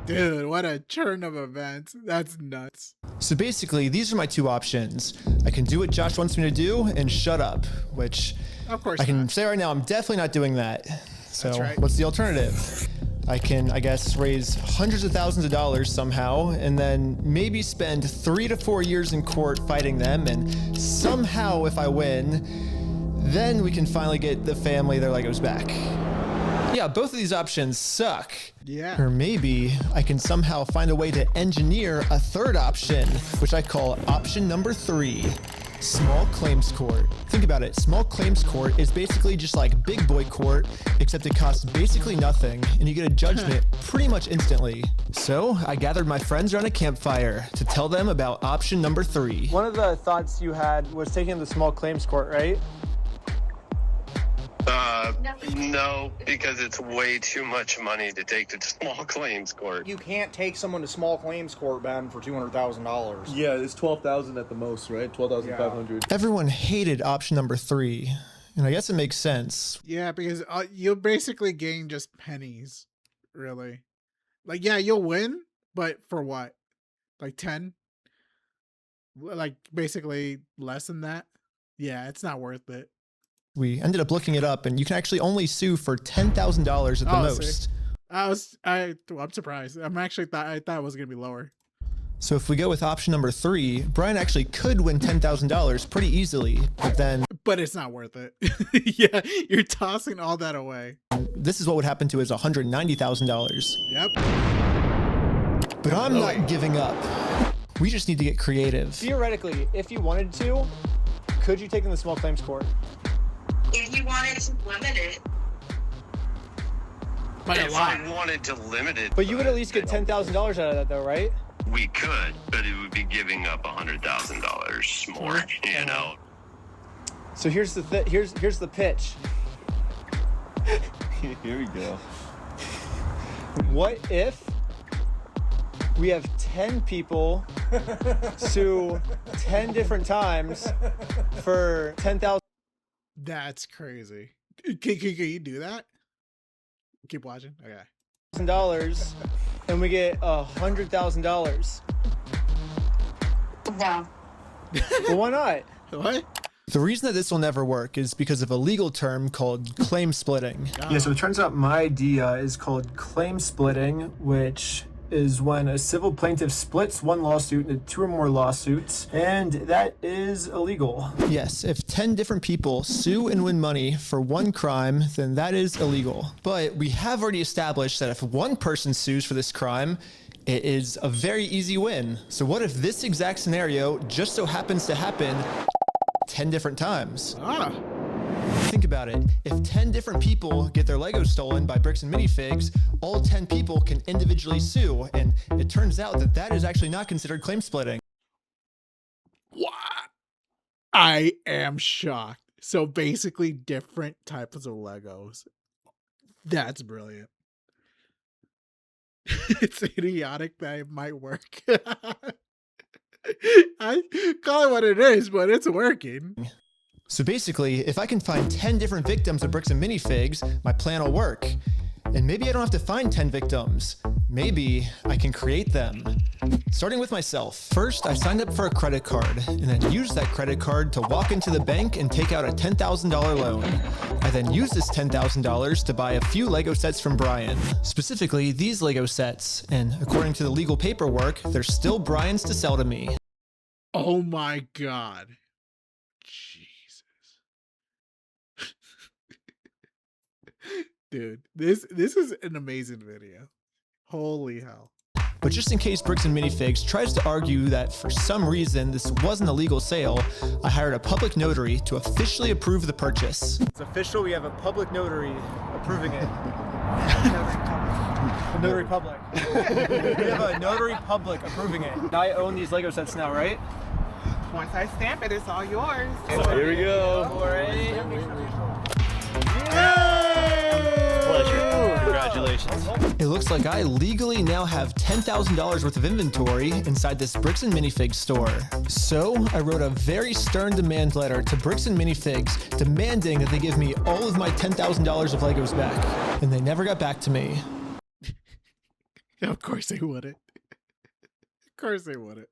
Dude, what a churn of events. That's nuts. So basically, these are my two options. I can do what Josh wants me to do and shut up, which Of course I can not. say right now, I'm definitely not doing that. So That's right. what's the alternative? I can, I guess, raise hundreds of thousands of dollars somehow, and then maybe spend 3 to 4 years in court fighting them, and somehow if I win, then we can finally get the family their Legos back. Yeah, both of these options suck. Yeah. Or maybe I can somehow find a way to engineer a third option, which I call option number 3. Small claims court. Think about it. Small claims court is basically just like big boy court, except it costs basically nothing, and you get a judgment pretty much instantly. So I gathered my friends around a campfire to tell them about option number 3. One of the thoughts you had was taking the small claims court, right? No, because it's way too much money to take to small claims court. You can't take someone to small claims court, Ben, for $200,000. Yeah, it's 12,000 at the most, right? 12,500. Everyone hated option number 3, and I guess it makes sense. Yeah, because you'll basically gain just pennies, really. Like, yeah, you'll win, but for what? Like 10? Like, basically less than that? Yeah, it's not worth it. We ended up looking it up, and you can actually only sue for $10,000 at the most. I'm surprised. I thought it was gonna be lower. So if we go with option number 3, Brian actually could win $10,000 pretty easily, but it's not worth it. Yeah, you're tossing all that away. This is what would happen to his $190,000. Yep. But I'm not giving up. We just need to get creative. Theoretically, if you wanted to, could you take in the small claims court? If you wanted to limit it. If I wanted to limit it, But you would at least get $10,000 out of that, though, right? we could, but it would be giving up $100,000 more, you know. So here's the here's the pitch. Here we go. What if we have 10 people sue 10 different times for $10,000? That's crazy. Can you do that? Keep watching. Okay. $1,000, and we get $100,000. No. Well, why not? What? The reason that this will never work is because of a legal term called claim splitting. Yeah, so it turns out my idea is called claim splitting, which is when a civil plaintiff splits one lawsuit into 2 or more lawsuits, and that is illegal. Yes, if 10 different people sue and win money for one crime, then that is illegal. But we have already established that if one person sues for this crime, it is a very easy win. So what if this exact scenario just so happens to happen 10 different times? Think about it. If 10 different people get their Legos stolen by Bricks and Minifigs, all 10 people can individually sue, and it turns out that that is actually not considered claim splitting. What? I am shocked. So basically different types of Legos. That's brilliant. It's idiotic that it might work. I call it what it is, but it's working. So basically, if I can find 10 different victims of Bricks and Minifigs, my plan will work. And maybe I don't have to find 10 victims. Maybe I can create them. Starting with myself. First, I signed up for a credit card, and then used that credit card to walk into the bank and take out a $10,000 loan. I then used this $10,000 to buy a few Lego sets from Brian. Specifically, these Lego sets, and according to the legal paperwork, they're still Brian's to sell to me. Oh my God. Dude, this is an amazing video. Holy hell. But just in case Bricks and Minifigs tries to argue that for some reason this wasn't a legal sale, I hired a public notary to officially approve the purchase. It's official, we have a public notary approving it. Notary public. We have a notary public approving it. I own these Lego sets now, right? Once I stamp it, it's all yours. Here we go. Pleasure. Congratulations. It looks like I legally now have $10,000 worth of inventory inside this Bricks and Minifigs store. So I wrote a very stern demand letter to Bricks and Minifigs demanding that they give me all of my $10,000 of Legos back. And they never got back to me. Of course they wouldn't. Of course they wouldn't.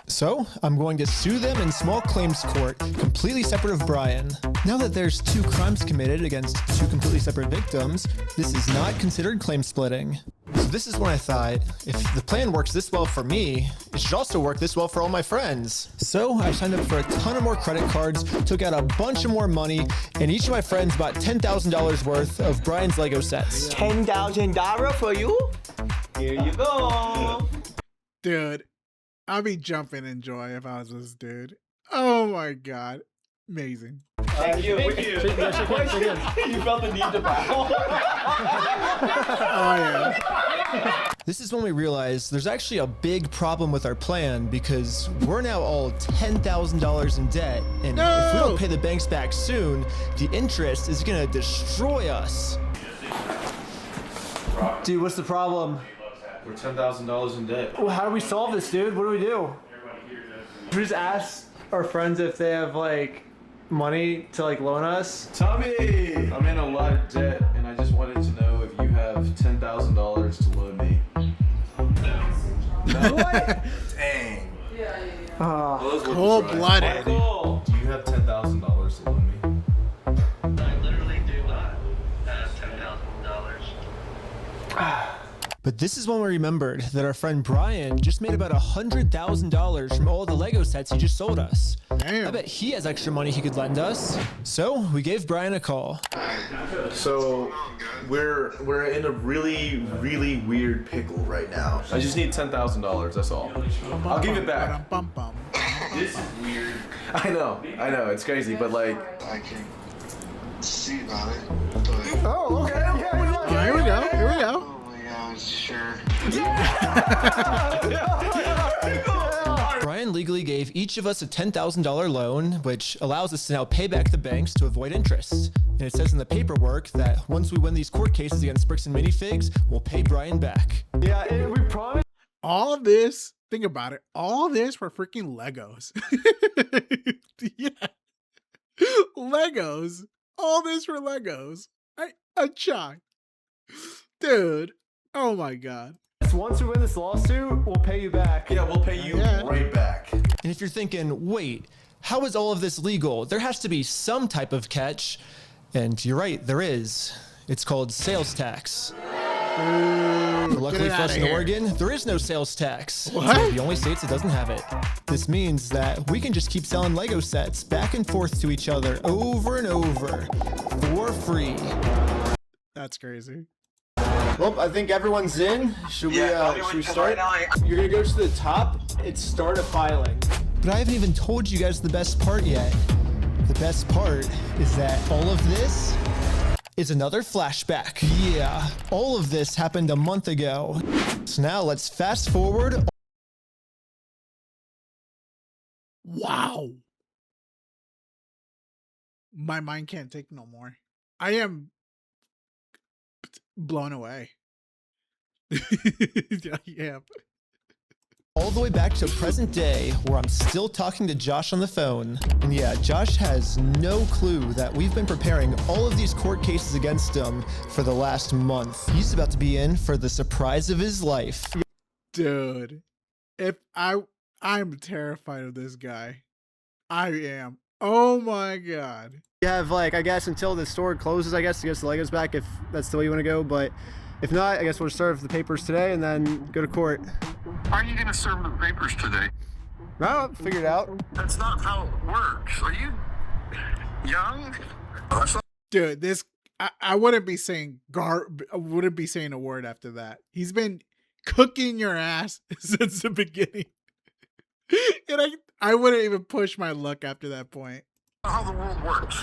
So I'm going to sue them in small claims court, completely separate of Brian. Now that there's 2 crimes committed against 2 completely separate victims, this is not considered claim splitting. So this is when I thought, if the plan works this well for me, it should also work this well for all my friends. So I signed up for a ton of more credit cards, took out a bunch of more money, and each of my friends bought $10,000 worth of Brian's Lego sets. $10,000 for you? Here you go. Dude, I'd be jumping in joy if I was this dude. Oh my God. Amazing. Thank you. Thank you. You felt the need to bow. Oh yeah. This is when we realized there's actually a big problem with our plan because we're now all $10,000 in debt, and if we don't pay the banks back soon, the interest is gonna destroy us. Dude, what's the problem? We're $10,000 in debt. Well, how do we solve this, dude? What do we do? We just ask our friends if they have like money to like loan us. Tommy, I'm in a lot of debt, and I just wanted to know if you have $10,000 to loan me. No. What? Dang. Cold-blooded. Do you have $10,000 to loan me? I literally do not have $10,000. But this is when we remembered that our friend Brian just made about $100,000 from all the Lego sets he just sold us. Damn. I bet he has extra money he could lend us. So we gave Brian a call. So we're in a really weird pickle right now. I just need $10,000. That's all. I'll give it back. This is weird. I know. It's crazy, but like. I can see about it. Oh, okay. Yeah, here we go. Here we go. Sure. Brian legally gave each of us a $10,000 loan, which allows us to now pay back the banks to avoid interest. And it says in the paperwork that once we win these court cases against Bricks and Minifigs, we'll pay Brian back. Yeah, and we promise. All this, think about it, all this for freaking Legos. Yeah. Legos. All this for Legos. I'm shocked. Dude. Oh my God. Once we win this lawsuit, we'll pay you back. Yeah, we'll pay you right back. And if you're thinking, wait, How is all of this legal? There has to be some type of catch. And you're right, there is. It's called sales tax. Luckily for us in Oregon, there is no sales tax. It's one of the only states that doesn't have it. This means that we can just keep selling Lego sets back and forth to each other over and over for free. That's crazy. Well, I think everyone's in. Should we start? You're gonna go to the top. It's start a filing. But I haven't even told you guys the best part yet. The best part is that all of this is another flashback. Yeah, all of this happened a month ago. So now let's fast forward. Wow. My mind can't take no more. I am blown away. Yeah. All the way back to present day, where I'm still talking to Josh on the phone. And yeah, Josh has no clue that we've been preparing all of these court cases against him for the last month. He's about to be in for the surprise of his life. Dude, if I'm terrified of this guy. I am. Oh my God. You have like, I guess until the store closes, I guess, to get the Legos back if that's the way you want to go. But if not, I guess we'll serve the papers today and then go to court. Are you going to serve the papers today? No, figure it out. That's not how it works. Are you young? Dude, this I wouldn't be saying I wouldn't be saying a word after that. He's been cooking your ass since the beginning. And I wouldn't even push my luck after that point. How the world works.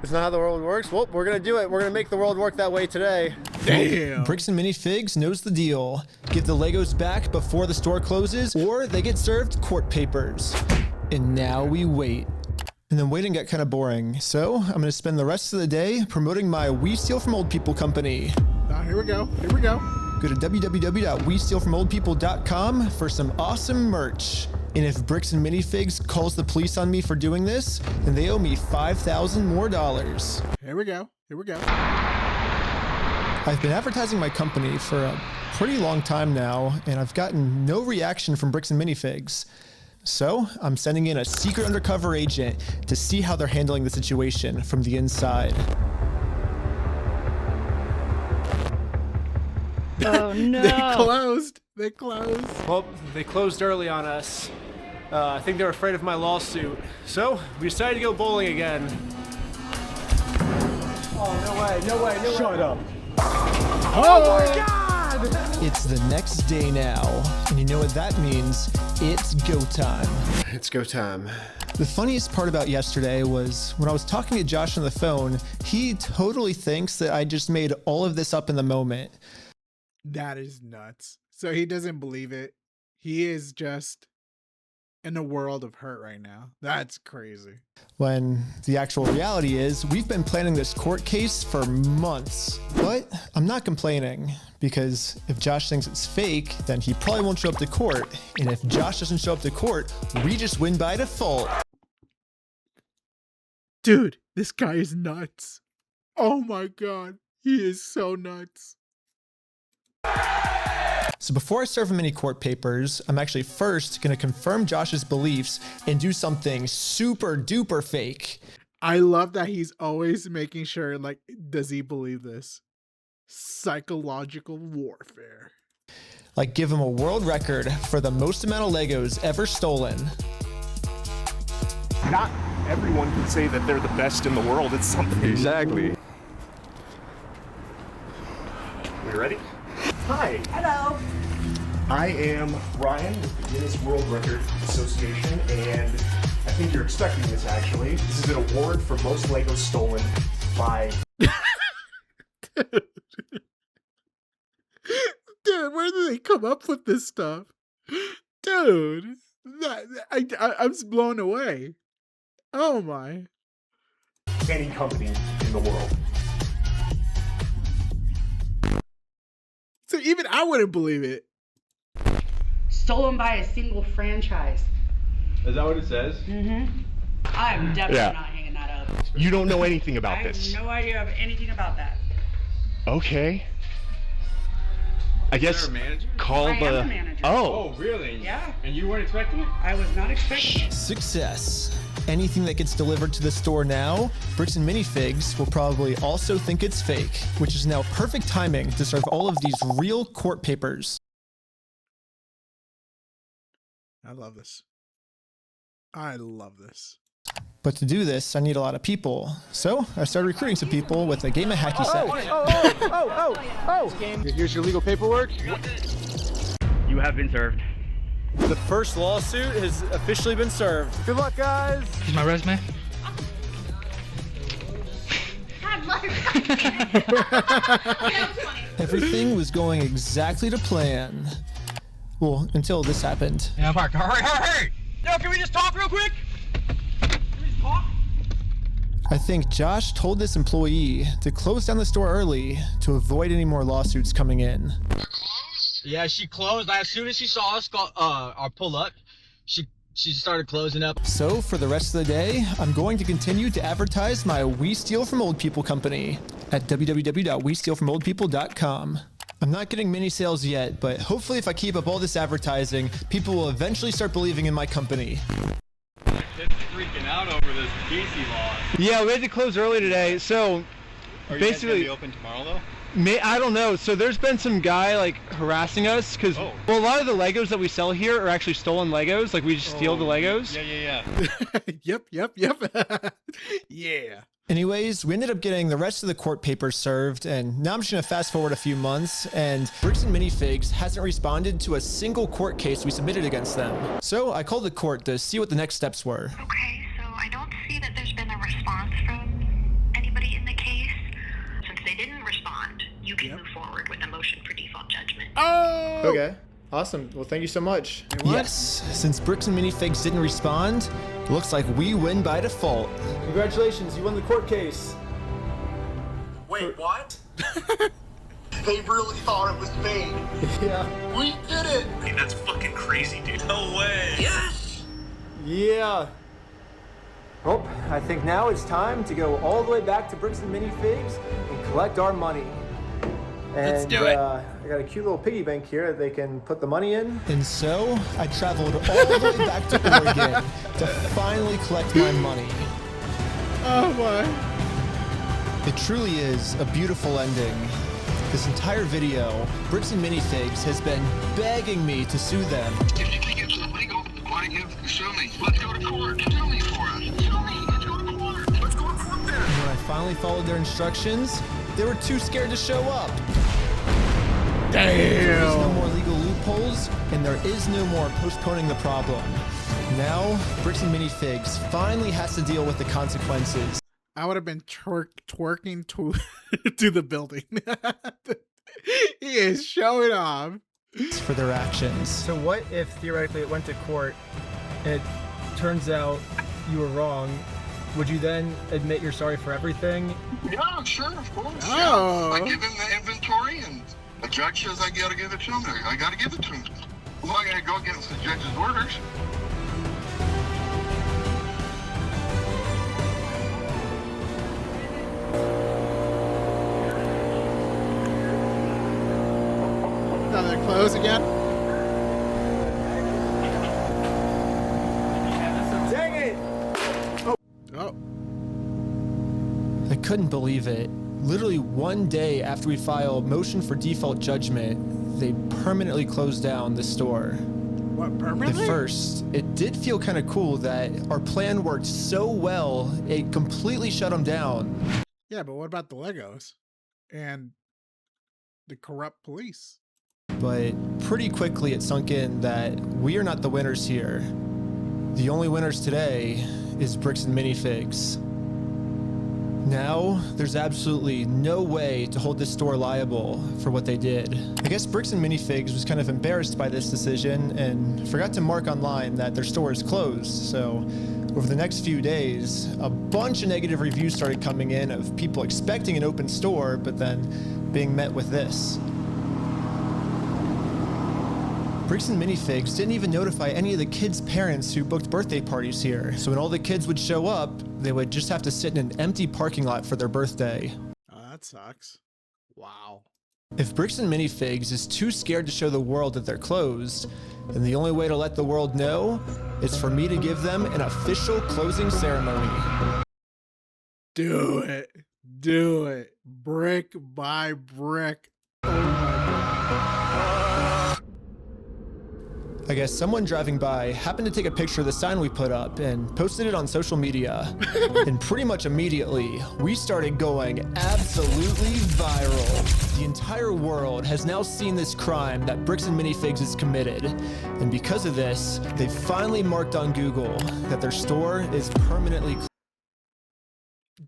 It's not how the world works? Well, we're going to do it. We're going to make the world work that way today. Damn. Bricks and Minifigs knows the deal. Give the Legos back before the store closes, or they get served court papers. And now we wait. And then waiting got kind of boring, so I'm going to spend the rest of the day promoting my We Steal From Old People company. Here we go. Here we go. Go to www.westealfromoldpeople.com for some awesome merch. And if Bricks and Minifigs calls the police on me for doing this, then they owe me $5,000 more. Here we go. Here we go. I've been advertising my company for a pretty long time now, and I've gotten no reaction from Bricks and Minifigs. So I'm sending in a secret undercover agent to see how they're handling the situation from the inside. Oh no! They closed. Well, they closed early on us. I think they were afraid of my lawsuit. So we decided to go bowling again. Oh, no way, no way, no way. Shut up. Oh my God! It's the next day now, and you know what that means? It's go time. It's go time. The funniest part about yesterday was when I was talking to Josh on the phone, he totally thinks that I just made all of this up in the moment. That is nuts. So he doesn't believe it. He is just in a world of hurt right now. That's crazy. When the actual reality is, we've been planning this court case for months. But I'm not complaining, because if Josh thinks it's fake, then he probably won't show up to court. And if Josh doesn't show up to court, we just win by default. Dude, this guy is nuts. Oh my God. He is so nuts. So before I serve him any court papers, I'm actually first going to confirm Josh's beliefs and do something super duper fake. I love that he's always making sure, like, does he believe this? Psychological warfare. Like give him a world record for the most amount of Legos ever stolen. Not everyone can say that they're the best in the world. It's something. Exactly. We ready? Hi. Hello. I am Ryan with the Guinness World Record Association, and I think you're expecting this actually. This is an award for most Legos stolen by... Dude, where do they come up with this stuff? Dude, I'm just blown away. Oh my. Any company in the world. So even I wouldn't believe it. Stolen by a single franchise. Is that what it says? Mm-hmm. I'm definitely not hanging that up. You don't know anything about this. I have no idea of anything about that. Okay. I guess call I the... am a manager. Oh, really? Yeah. And you weren't expecting it? I was not expecting it. Success. anything that gets delivered to the store now, Bricks and Minifigs will probably also think it's fake, which is now perfect timing to serve all of these real court papers. I love this. I love this. But to do this, I need a lot of people. So I started recruiting some people with a game of hacky sack. Here's your legal paperwork. You have been served. The first lawsuit has officially been served. Good luck, guys. Here's my resume. Everything was going exactly to plan. Well, until this happened. Yeah, Mark. Hurry! Yo, can we just talk real quick? I think Josh told this employee to close down the store early to avoid any more lawsuits coming in. Yeah, she closed. As soon as she saw us pull up, she started closing up. So for the rest of the day, I'm going to continue to advertise my We Steal From Old People company at www.westealfromoldpeople.com. I'm not getting many sales yet, but hopefully if I keep up all this advertising, people will eventually start believing in my company. Kid's freaking out over this PC law. Yeah, we had to close early today, so Are you basically guys gonna be open tomorrow though? I don't know. So there's been some guy like harassing us because well, a lot of the Legos that we sell here are actually stolen Legos. Like we just steal the Legos. Yeah. Yep. Yeah. Anyways, we ended up getting the rest of the court papers served, and now I'm just gonna fast forward a few months, and Bricks and Minifigs hasn't responded to a single court case we submitted against them. So I called the court to see what the next steps were. Okay, so I don't see that there's been a response from anybody in the case. Since they didn't respond, you can move forward with a motion for default judgment. Oh! Okay, awesome. Well, thank you so much. Yes, since Bricks and Minifigs didn't respond, it looks like we win by default. Congratulations, you won the court case. Wait, what? They really thought it was fake. Yeah. We did it! Hey, that's fucking crazy, dude. No way. Yes! Yeah. Well, I think now it's time to go all the way back to Bricks and Minifigs and collect our money. And, let's do it. I got a cute little piggy bank here that they can put the money in. And so I traveled all the way back to Oregon to finally collect my money. Oh my. It truly is a beautiful ending. This entire video, Bricks and Minifigs has been begging me to sue them. If you think it's illegal, why don't you show me? Let's go to court. Tell me for us. Show me. Let's go to court. Let's go to court then. And when I finally followed their instructions, they were too scared to show up. Damn. There is no more legal loopholes, and there is no more postponing the problem. Now, Bricks and Minifigs finally has to deal with the consequences. I would have been twerking to the building. He is showing off for their actions. So what if theoretically it went to court and it turns out you were wrong? Would you then admit you're sorry for everything? Yeah, sure, of course. Oh. Yeah. I give him the inventory, and the judge says I gotta give it to him. I gotta give it to him. I'm not gonna go against the judge's orders. Now they're closed again. Dang it! Oh. I couldn't believe it. Literally one day after we filed motion for default judgment, they permanently closed down the store. What, permanently? At first, it did feel kind of cool that our plan worked so well, it completely shut them down. Yeah, but what about the Legos and the corrupt police? But pretty quickly it sunk in that we are not the winners here. The only winners today is Bricks and Minifigs. Now, there's absolutely no way to hold this store liable for what they did. I guess Bricks and Minifigs was kind of embarrassed by this decision and forgot to mark online that their store is closed. So over the next few days, a bunch of negative reviews started coming in of people expecting an open store, but then being met with this. Bricks and Minifigs didn't even notify any of the kids' parents who booked birthday parties here. So when all the kids would show up, they would just have to sit in an empty parking lot for their birthday. Oh, that sucks. Wow. If Bricks and Minifigs is too scared to show the world that they're closed, And the only way to let the world know is for me to give them an official closing ceremony. Do it. Do it. Brick by brick. Oh my God. I guess someone driving by happened to take a picture of the sign we put up and posted it on social media. And pretty much immediately, we started going absolutely viral. The entire world has now seen this crime that Bricks and Minifigs has committed. And because of this, they finally marked on Google that their store is permanently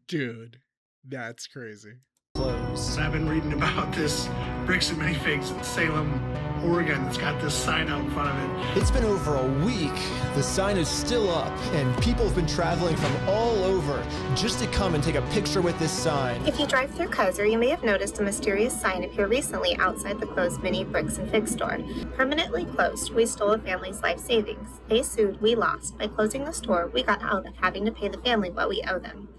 Dude, that's crazy. closed. I've been reading about this Bricks and Minifigs in Salem, Oregon that's got this sign out in front of it. It's been over a week. The sign is still up, and people have been traveling from all over just to come and take a picture with this sign. If you drive through Kaiser, you may have noticed a mysterious sign appear recently outside the closed Mini Bricks and Fig store. Permanently closed, we stole a family's life savings. They sued, we lost. By closing the store, we got out of having to pay the family what we owe them.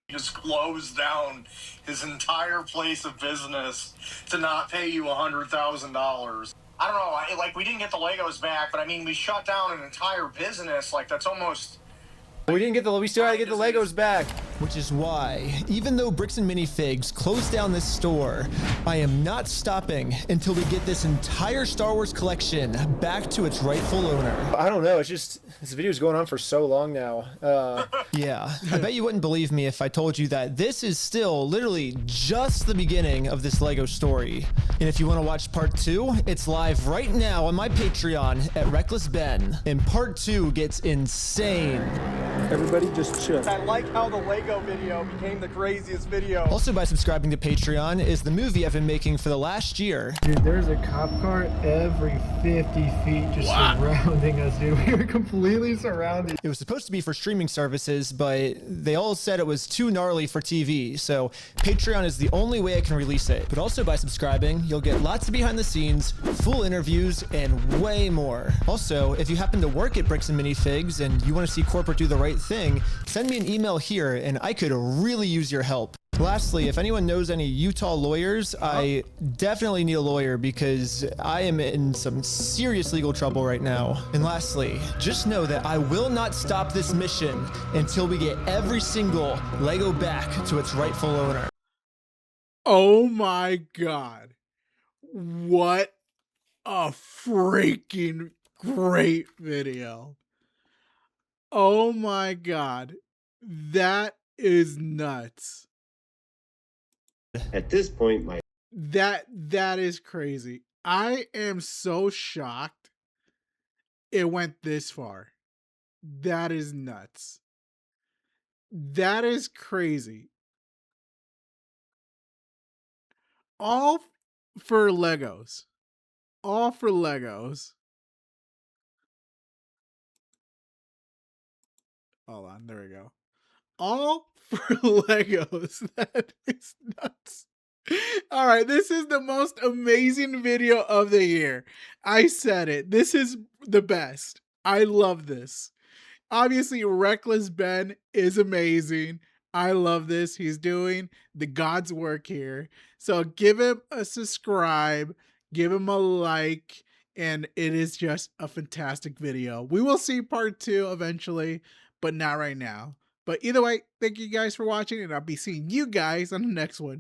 Just closed down his entire place of business to not pay you $100,000. I don't know, like we didn't get the Legos back, but I mean we shut down an entire business. Like that's almost. We still gotta get the Legos back. Which is why, even though Bricks and Minifigs closed down this store, I am not stopping until we get this entire Star Wars collection back to its rightful owner. I don't know, it's just, this video's going on for so long now. Yeah, I bet you wouldn't believe me if I told you that this is still literally just the beginning of this Lego story. And if you want to watch part 2, it's live right now on my Patreon at Reckless Ben. And part 2 gets insane. Everybody just chill. I like how the Lego video became the craziest video. Also by subscribing to Patreon is the movie I've been making for the last year. Dude, there's a cop car every 50 feet just surrounding us, dude. We were completely surrounded. It was supposed to be for streaming services, but they all said it was too gnarly for TV, so Patreon is the only way I can release it. But also by subscribing, you'll get lots of behind the scenes, full interviews, and way more. Also, if you happen to work at Bricks and Minifigs and you want to see corporate do the right thing, send me an email here and I could really use your help. Lastly, if anyone knows any Utah lawyers, I definitely need a lawyer because I am in some serious legal trouble right now. And lastly, just know that I will not stop this mission until we get every single Lego back to its rightful owner. Oh my God. What a freaking great video. Oh my God. That is nuts. At this point, that is crazy. I am so shocked it went this far. That is nuts. That is crazy. All for Legos. All for Legos. Hold on, there we go. All for Legos. That is nuts. All right, this is the most amazing video of the year. I said it. This is the best. I love this. Obviously, Reckless Ben is amazing. I love this. He's doing the God's work here. So give him a subscribe, give him a like, and it is just a fantastic video. We will see part 2 eventually, but not right now. But either way, thank you guys for watching, and I'll be seeing you guys on the next one.